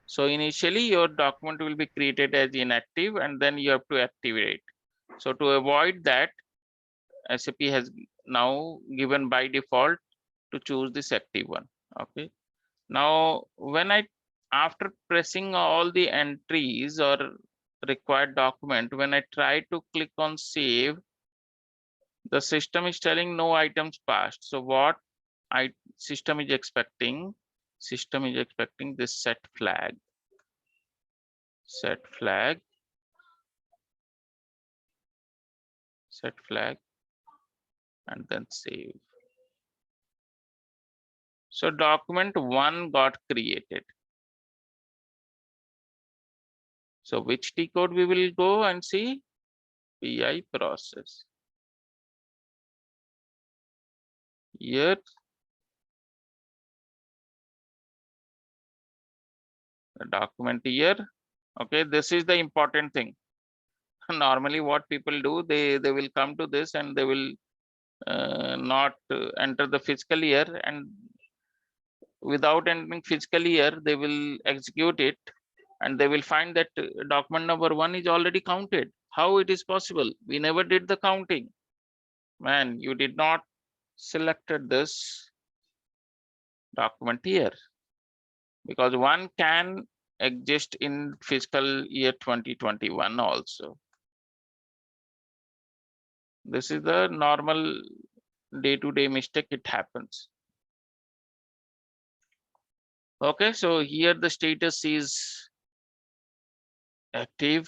So initially your document will be created as inactive and then you have to activate. So to avoid that, SAP has now given by default to choose this active one. Okay. Now, when after pressing all the entries or required document, when I try to click on save, the system is telling no items passed. So what system is expecting? System is expecting this set flag. Set flag. set flag, and then save. So document 1 got created. So which T code we will go and see? PI process. Here the document here. Okay, this is the important thing. Normally what people do, they will come to this and they will not enter the fiscal year, and without entering fiscal year they will execute it, and they will find that document number 1 is already counted. How it is possible? We never did the counting. Man, you did not selected this document here, because one can exist in fiscal year 2021 also. This is the normal day-to-day mistake, it happens. Okay, so here the status is active,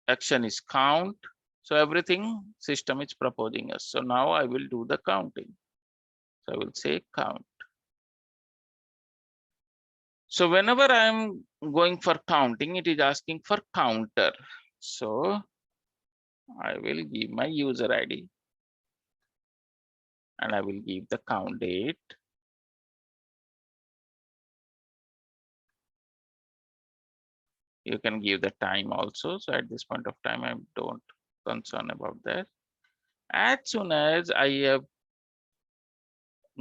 action is count. So everything system is proposing us. So now I will do the counting. So I will say count. So whenever I am going for counting, it is asking for counter. So I will give my user ID and I will give the count date. You can give the time also. So at this point of time, I don't concern about that. As soon as I have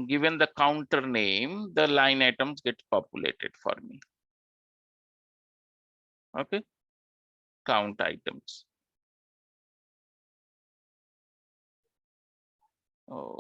given the counter name, the line items get populated for me. Okay, count items. Oh,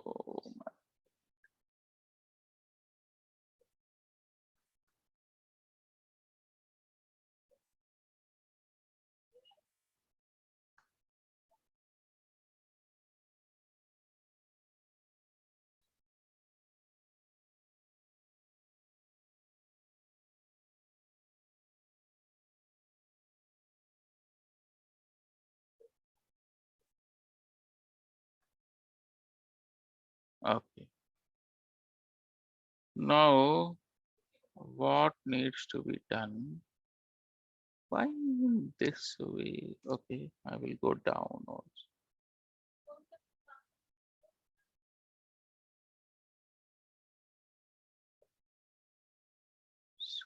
okay. Now, what needs to be done? Why in this way? Okay, I will go down also.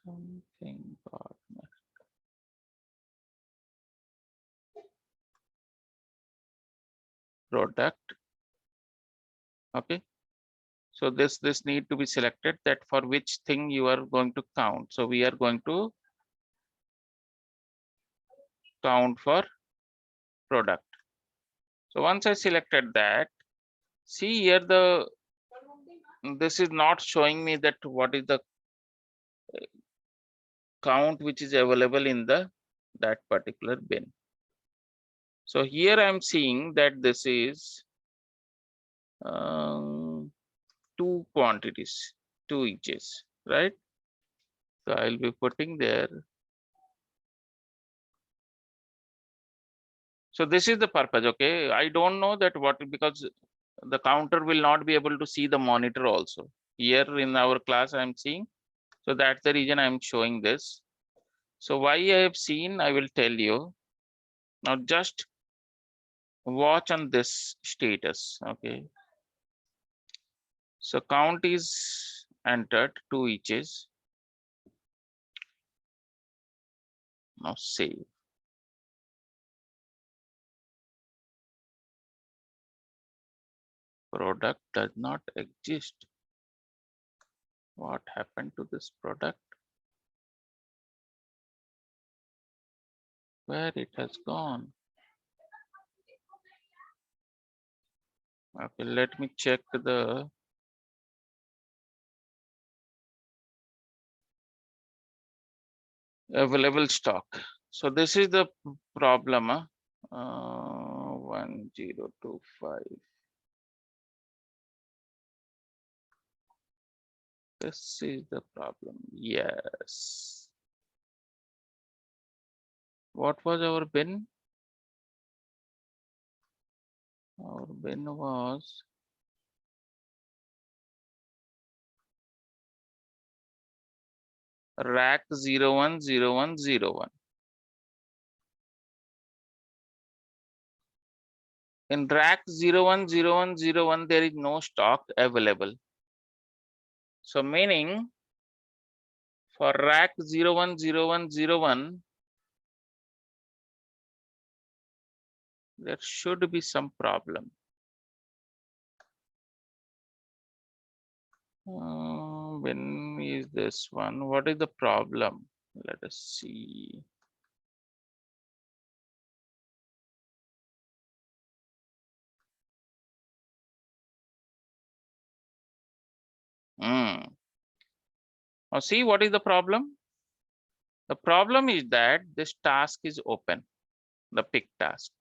Something got messed. Product. Okay. So this need to be selected, that for which thing you are going to count. So we are going to count for product. So once I selected that, see here this is not showing me that what is the count which is available in that particular bin. So here I am seeing that this is 2 quantities, 2 eaches, right? So I'll be putting there. So this is the purpose. Okay, I don't know that what, because the counter will not be able to see the monitor also. Here in our class I'm seeing. So that's the reason I'm showing this. So why I have seen, I will tell you. Now just watch on this status. Okay. So count is entered, 2 eaches. Now save. Product does not exist. What happened to this product? Where it has gone? Okay, let me check the available stock. So this is the problem. 1025. This is the problem. Yes. What was our bin? Our bin was rack 010101. In rack 010101, there is no stock available. So meaning for rack 010101, there should be some problem. When is this one? What is the problem? Let us see. Now see what is the problem? The problem is that this task is open, the pick task.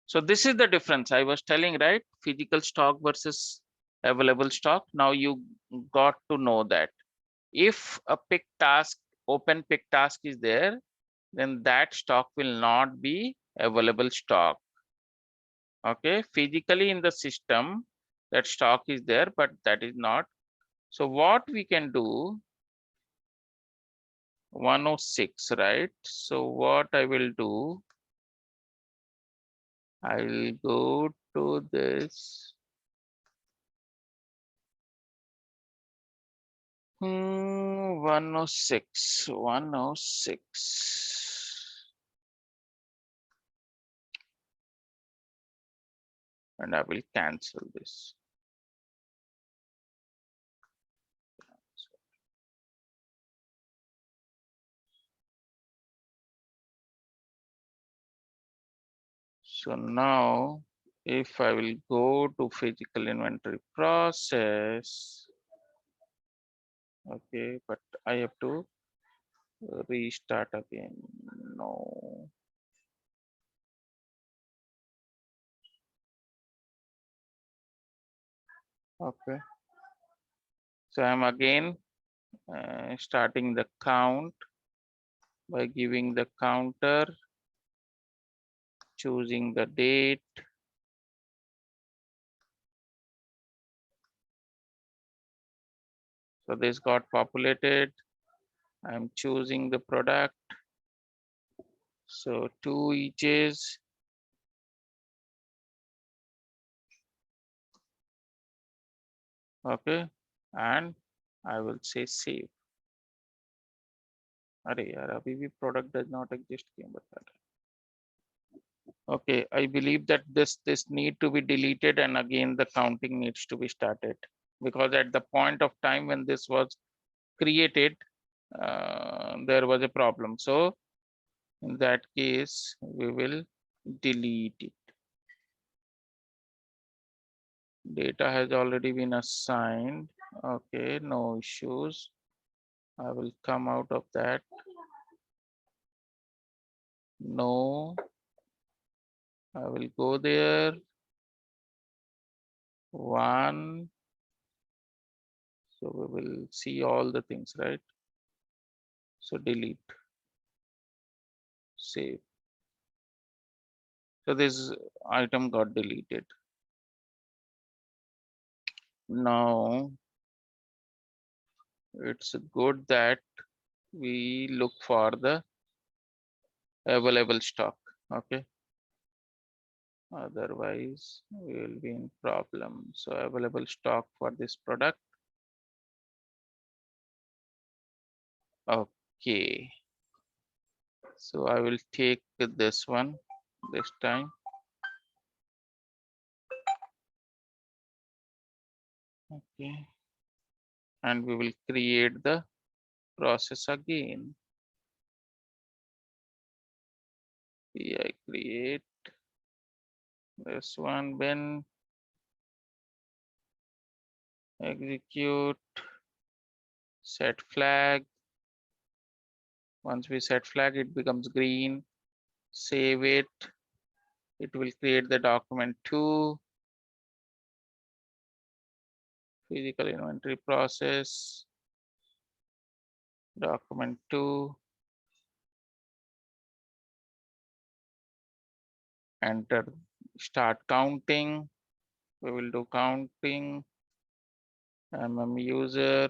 So this is the difference I was telling, right? Physical stock versus available stock. Now you got to know that if a pick task, open pick task is there, then that stock will not be available stock. Okay, physically in the system, that stock is there, but that is not. So what we can do, 106, right? So what I will do, I will go to this 106, 106, and I will cancel this. So now if I will go to physical inventory process, okay, but I have to restart again. No. Okay. So I'm again starting the count by giving the counter, choosing the date. So this got populated. I'm choosing the product. So 2 eaches. Okay. And I will say save. अरे यार अभी भी product does not exist क्यों बता रहा है? Okay, I believe that this need to be deleted, and again the counting needs to be started, because at the point of time when this was created, there was a problem. So in that case, we will delete it. Data has already been assigned. Okay, no issues. I will come out of that. No, I will go there. 1. So we will see all the things, right? So delete, save. So this item got deleted. Now it's good that we look for the available stock. Okay. Otherwise we will be in problem. So available stock for this product. Okay. So I will take this one this time. Okay. And we will create the process again. I create this one, then execute, set flag. Once we set flag, it becomes green. Save it. It will create the document 2. Physical inventory process. Document 2. Enter Start counting. We will do counting. User.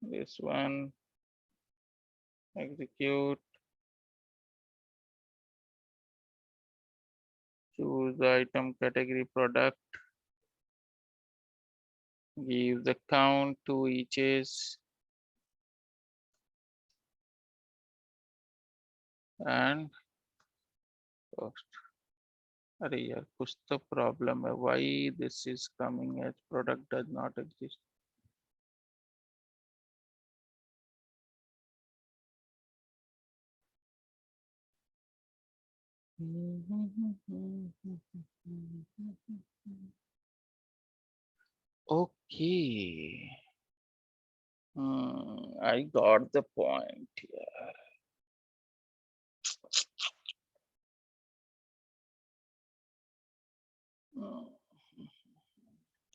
This one. Execute. Choose the item category product. Give the count to each is. And post. अरे यार कुछ तो problem है. Why this is coming as product does not exist? Okay. I got the point here.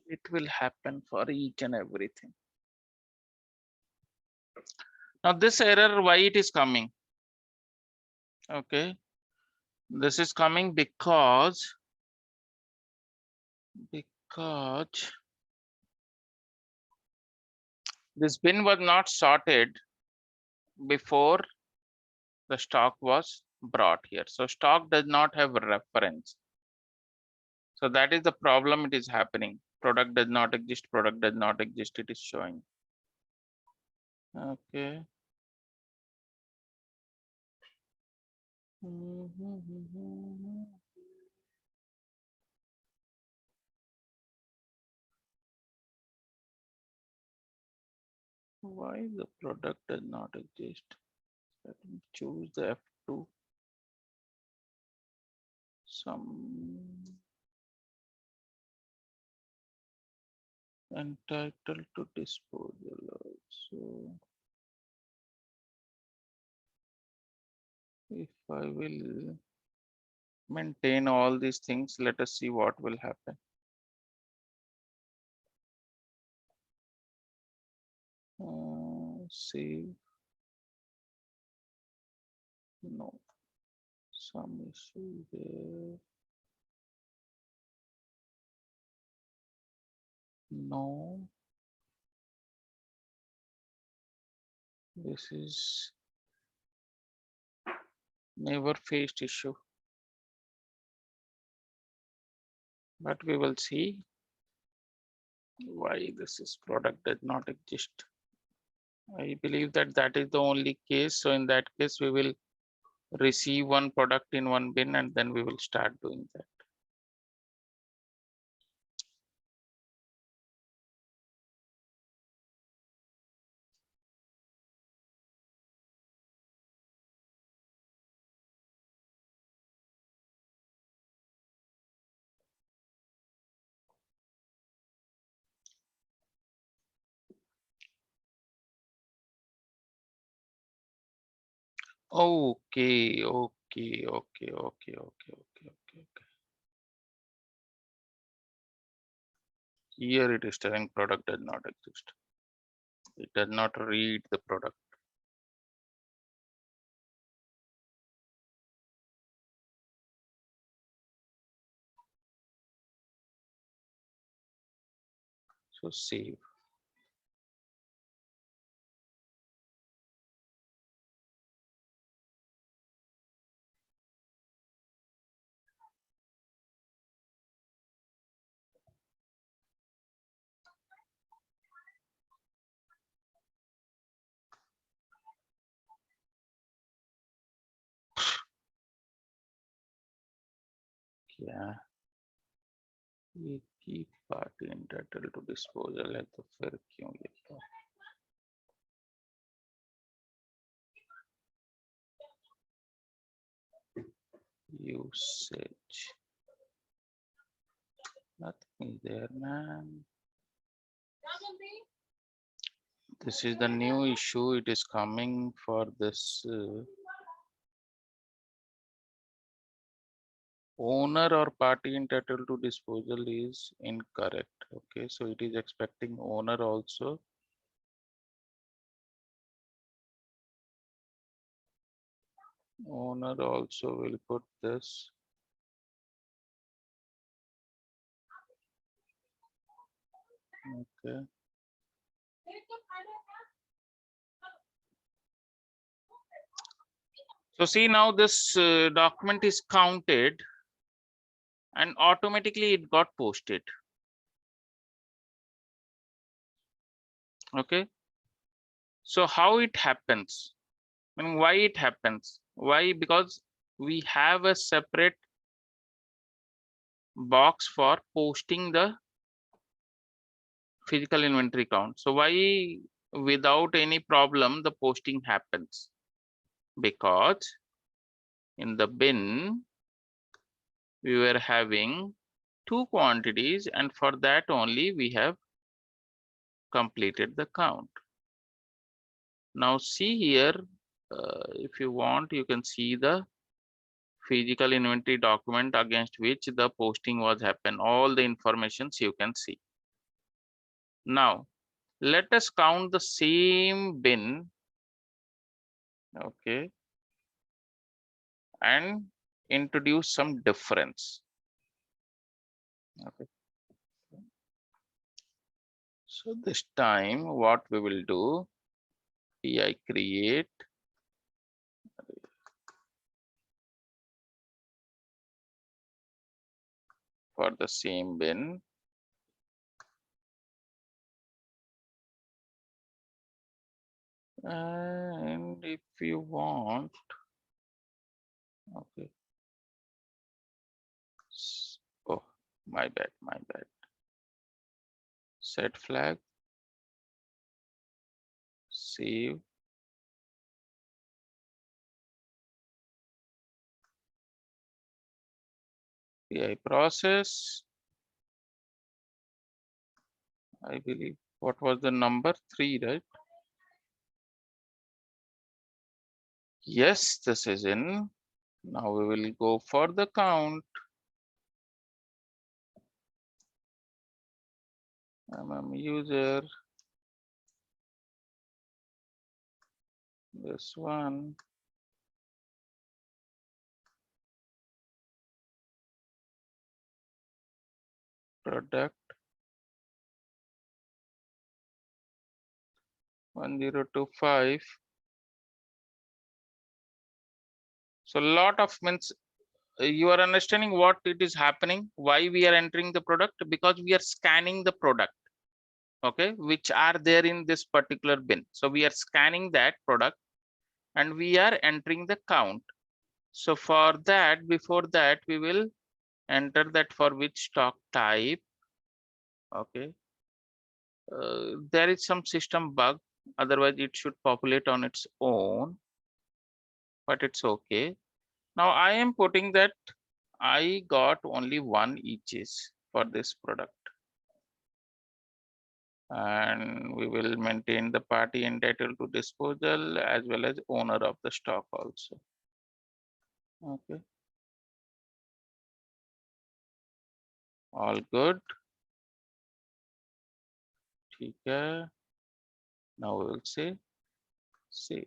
It will happen for each and everything. Now this error, why it is coming? Okay. This is coming because this bin was not sorted before the stock was brought here. So stock does not have a reference. So that is the problem it is happening. Product does not exist, product does not exist, it is showing. Okay. Why the product does not exist? Let me choose the F2. Some entitled to disposal also. If I will maintain all these things, let us see what will happen. Save. No. Some issue there. No. This is never faced issue. But we will see why this is product did not exist. I believe that that is the only case. So in that case, we will receive one product in one bin and then we will start doing that. Okay. Here it is telling product does not exist. It does not read the product. So save. Yeah. एक ही party entitled to disposal है तो फिर क्यों लिखा? Usage. Nothing is there, man. This is the new issue. It is coming for this owner or party entitled to disposal is incorrect. Okay, so it is expecting owner also. Owner also will put this. Okay. So see, now this document is counted and automatically it got posted. Okay. So how it happens? I mean, why it happens? Why? Because we have a separate box for posting the physical inventory count. So why without any problem the posting happens? Because in the bin we were having two quantities and for that only we have completed the count. Now see here, if you want, you can see the physical inventory document against which the posting was happened. All the informations you can see. Now let us count the same bin, okay, and introduce some difference. Okay. So this time what we will do, I create for the same bin. And if you want, okay. Oh, my bad, my bad. Set flag, save. PI process. I believe what was the number 3, right? Yes, this is in. Now we will go for the count. User. This one. Product 1025. So lot of means you are understanding what it is happening, why we are entering the product, because we are scanning the product, okay, which are there in this particular bin. So we are scanning that product and we are entering the count. So for that, before that, we will enter that for which stock type. Okay. There is some system bug, otherwise it should populate on its own, but it's okay. Now I am putting that I got only one eaches for this product. And we will maintain the party entitled to disposal as well as owner of the stock also. Okay. All good. Okay. Now we will say save.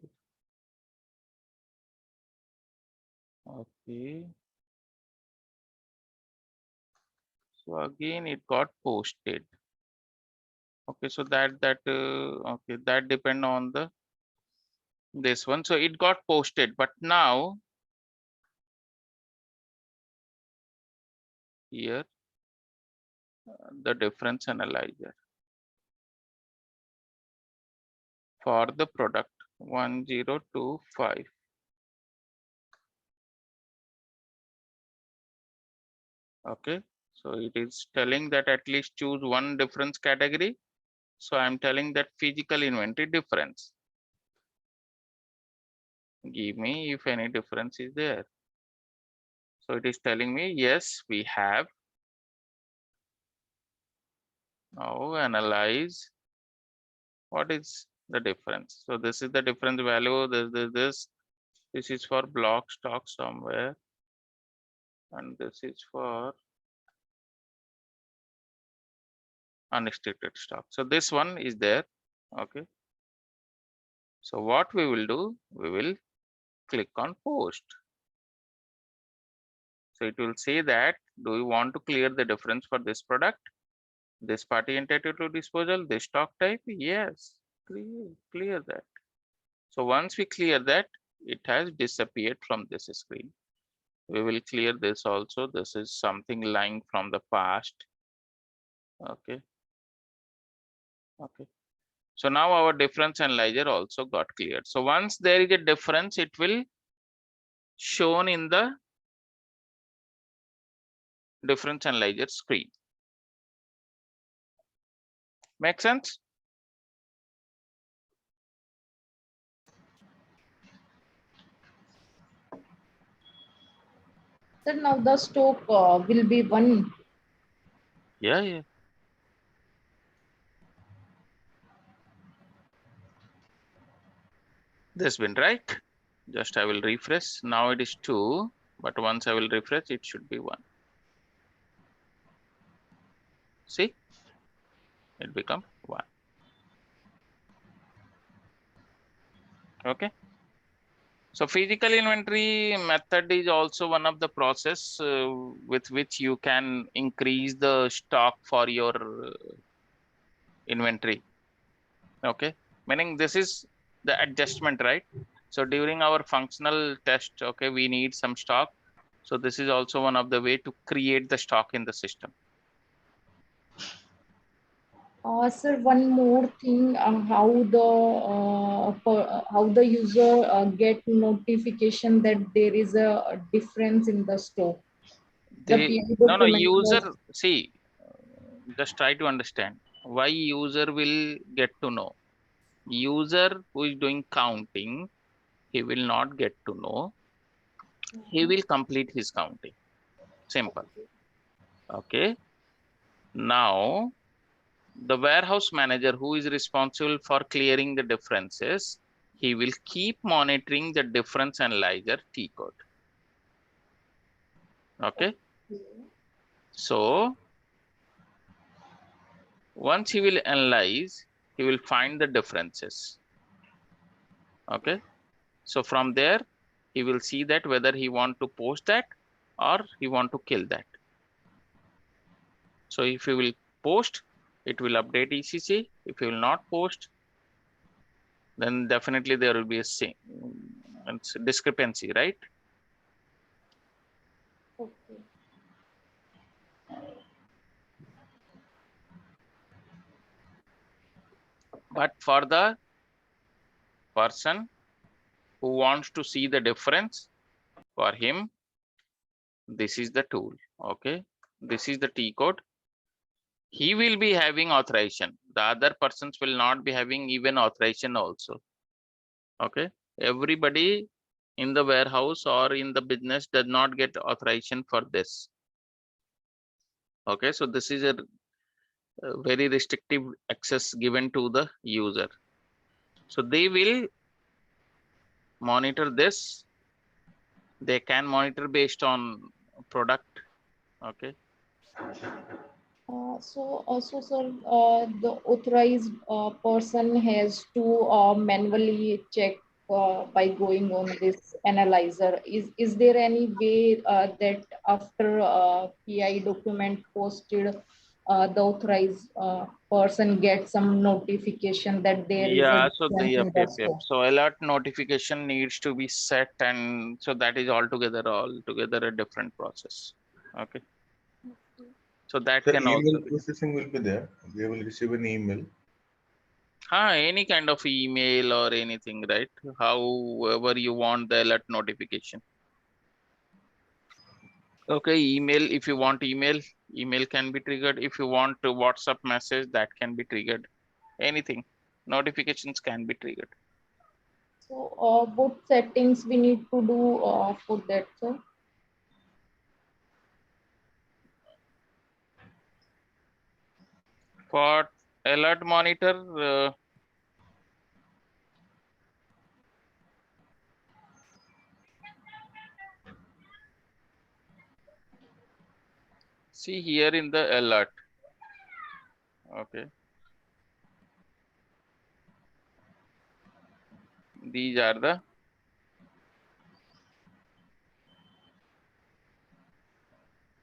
Okay. So again, it got posted. Okay, so okay, that depend on the this one. So it got posted, but now here the difference analyzer for the product 1025. Okay, so it is telling that at least choose one difference category. So I'm telling that physical inventory difference. Give me if any difference is there. So it is telling me yes, we have. Now analyze what is the difference. So this is the difference value. This is for block stock somewhere, and this is for unrestricted stock. So this one is there. Okay. So what we will do, we will click on post. So it will say that, do you want to clear the difference for this product? This party entitled to disposal, this stock type? Yes, clear that. So once we clear that, it has disappeared from this screen. We will clear this also. This is something lying from the past. Okay. Okay. So now our difference analyzer also got cleared. So once there is a difference, it will shown in the difference analyzer screen. Make sense? Sir, now the stock will be one. Yeah. This been right. Just I will refresh. Now it is 2, but once I will refresh, it should be 1. See, it become 1. Okay. So physical inventory method is also one of the process with which you can increase the stock for your inventory. Okay, meaning this is the adjustment, right? So during our functional test, okay, we need some stock. So this is also one of the way to create the stock in the system. Sir, one more thing, how the user get notification that there is a difference in the stock. The PI No, document user, was. see, just try to understand why user will get to know. User who is doing counting, he will not get to know. He will complete his counting. Simple. Okay. Now, the warehouse manager who is responsible for clearing the differences, he will keep monitoring the difference analyzer T code. Okay. So once he will analyze, he will find the differences. Okay. So from there, he will see that whether he want to post that or he want to kill that. So if you will post, it will update ECC. If you will not post, then definitely there will be a discrepancy, right? Okay. But for the person who wants to see the difference, for him, this is the tool. Okay, this is the T code. He will be having authorization. The other persons will not be having even authorization also. Okay, everybody in the warehouse or in the business does not get authorization for this. Okay, so this is a very restrictive access given to the user. So they will monitor this. They can monitor based on product. Okay. So, sir, the authorized person has to manually check by going on this analyzer. Is there any way that after PI document posted, the authorized person gets some notification that there is a Yeah, so the difference in the scope? So alert notification needs to be set, and so that is altogether a different process. Okay. So that The can also email be done. processing will be there. We will receive an email. Any kind of email or anything, right? However you want the alert notification. Okay, email, if you want email can be triggered. If you want to WhatsApp message, that can be triggered. Anything, notifications can be triggered. So, what settings we need to do for that, sir? For alert monitor, see here in the alert. Okay. These are the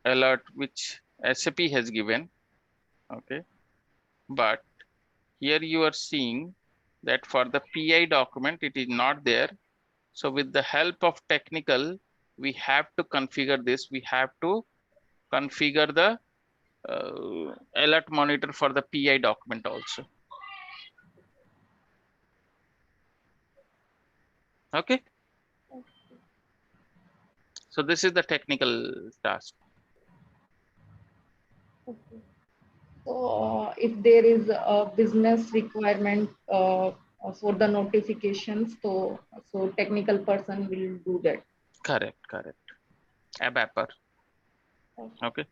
alert which SAP has given. Okay, but here you are seeing that for the PI document, it is not there. So with the help of technical, we have to configure this. We have to configure the alert monitor for the PI document also. Okay. So this is the technical task. Okay. So if there is a business requirement for the notifications, so technical person will do that. Correct, correct. ABAPer. Okay.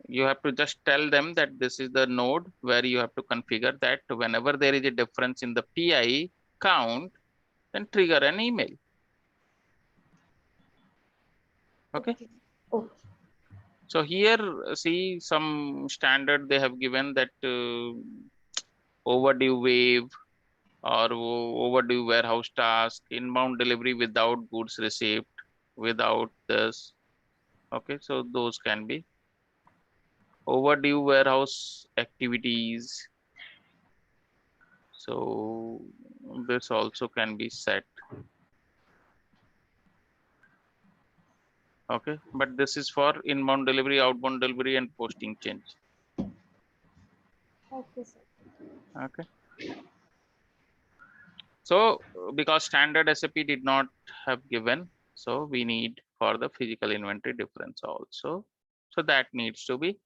You have to just tell them that this is the node where you have to configure that whenever there is a difference in the PI count, then trigger an email. Okay. Okay. So here, see some standard they have given that overdue wave or overdue warehouse task, inbound delivery without goods receipt, without this. Okay, so those can be overdue warehouse activities. So this also can be set. Okay, but this is for inbound delivery, outbound delivery, and posting change. Okay, sir. Okay. So because standard SAP did not have given, so we need for the physical inventory difference also. So that needs to be,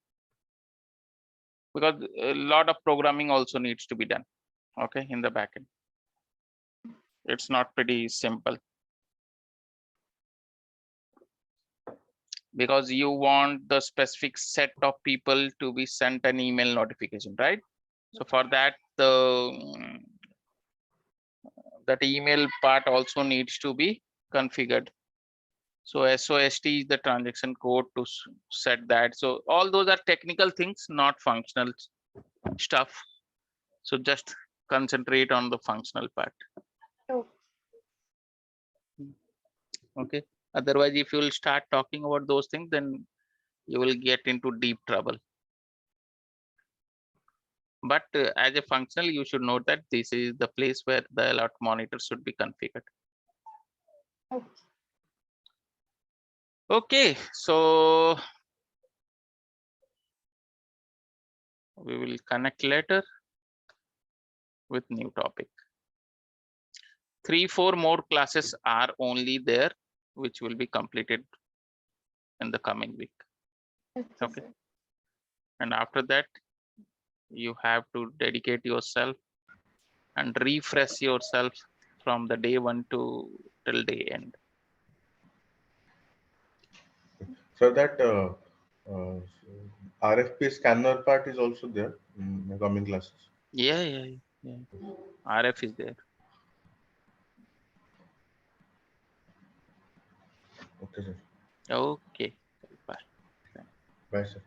because a lot of programming also needs to be done. Okay, in the backend. It's not pretty simple. Because you want the specific set of people to be sent an email notification, right? So for that, that email part also needs to be configured. So SOST is the transaction code to set that. So all those are technical things, not functional stuff. So just concentrate on the functional part. Oh, Okay. Otherwise, if you will start talking about those things, then you will get into deep trouble. But as a functional, you should note that this is the place where the alert monitor should be configured. okay. Okay, so we will connect later with new topic. 3-4 more classes are only there, which will be completed in the coming week. Okay. Sir. And after that, you have to dedicate yourself and refresh yourself from the day 1 to till day end. So that RFP scanner part is also there in the coming classes. Yeah. RF is there. Okay, sir. Okay. Bye. Bye, sir.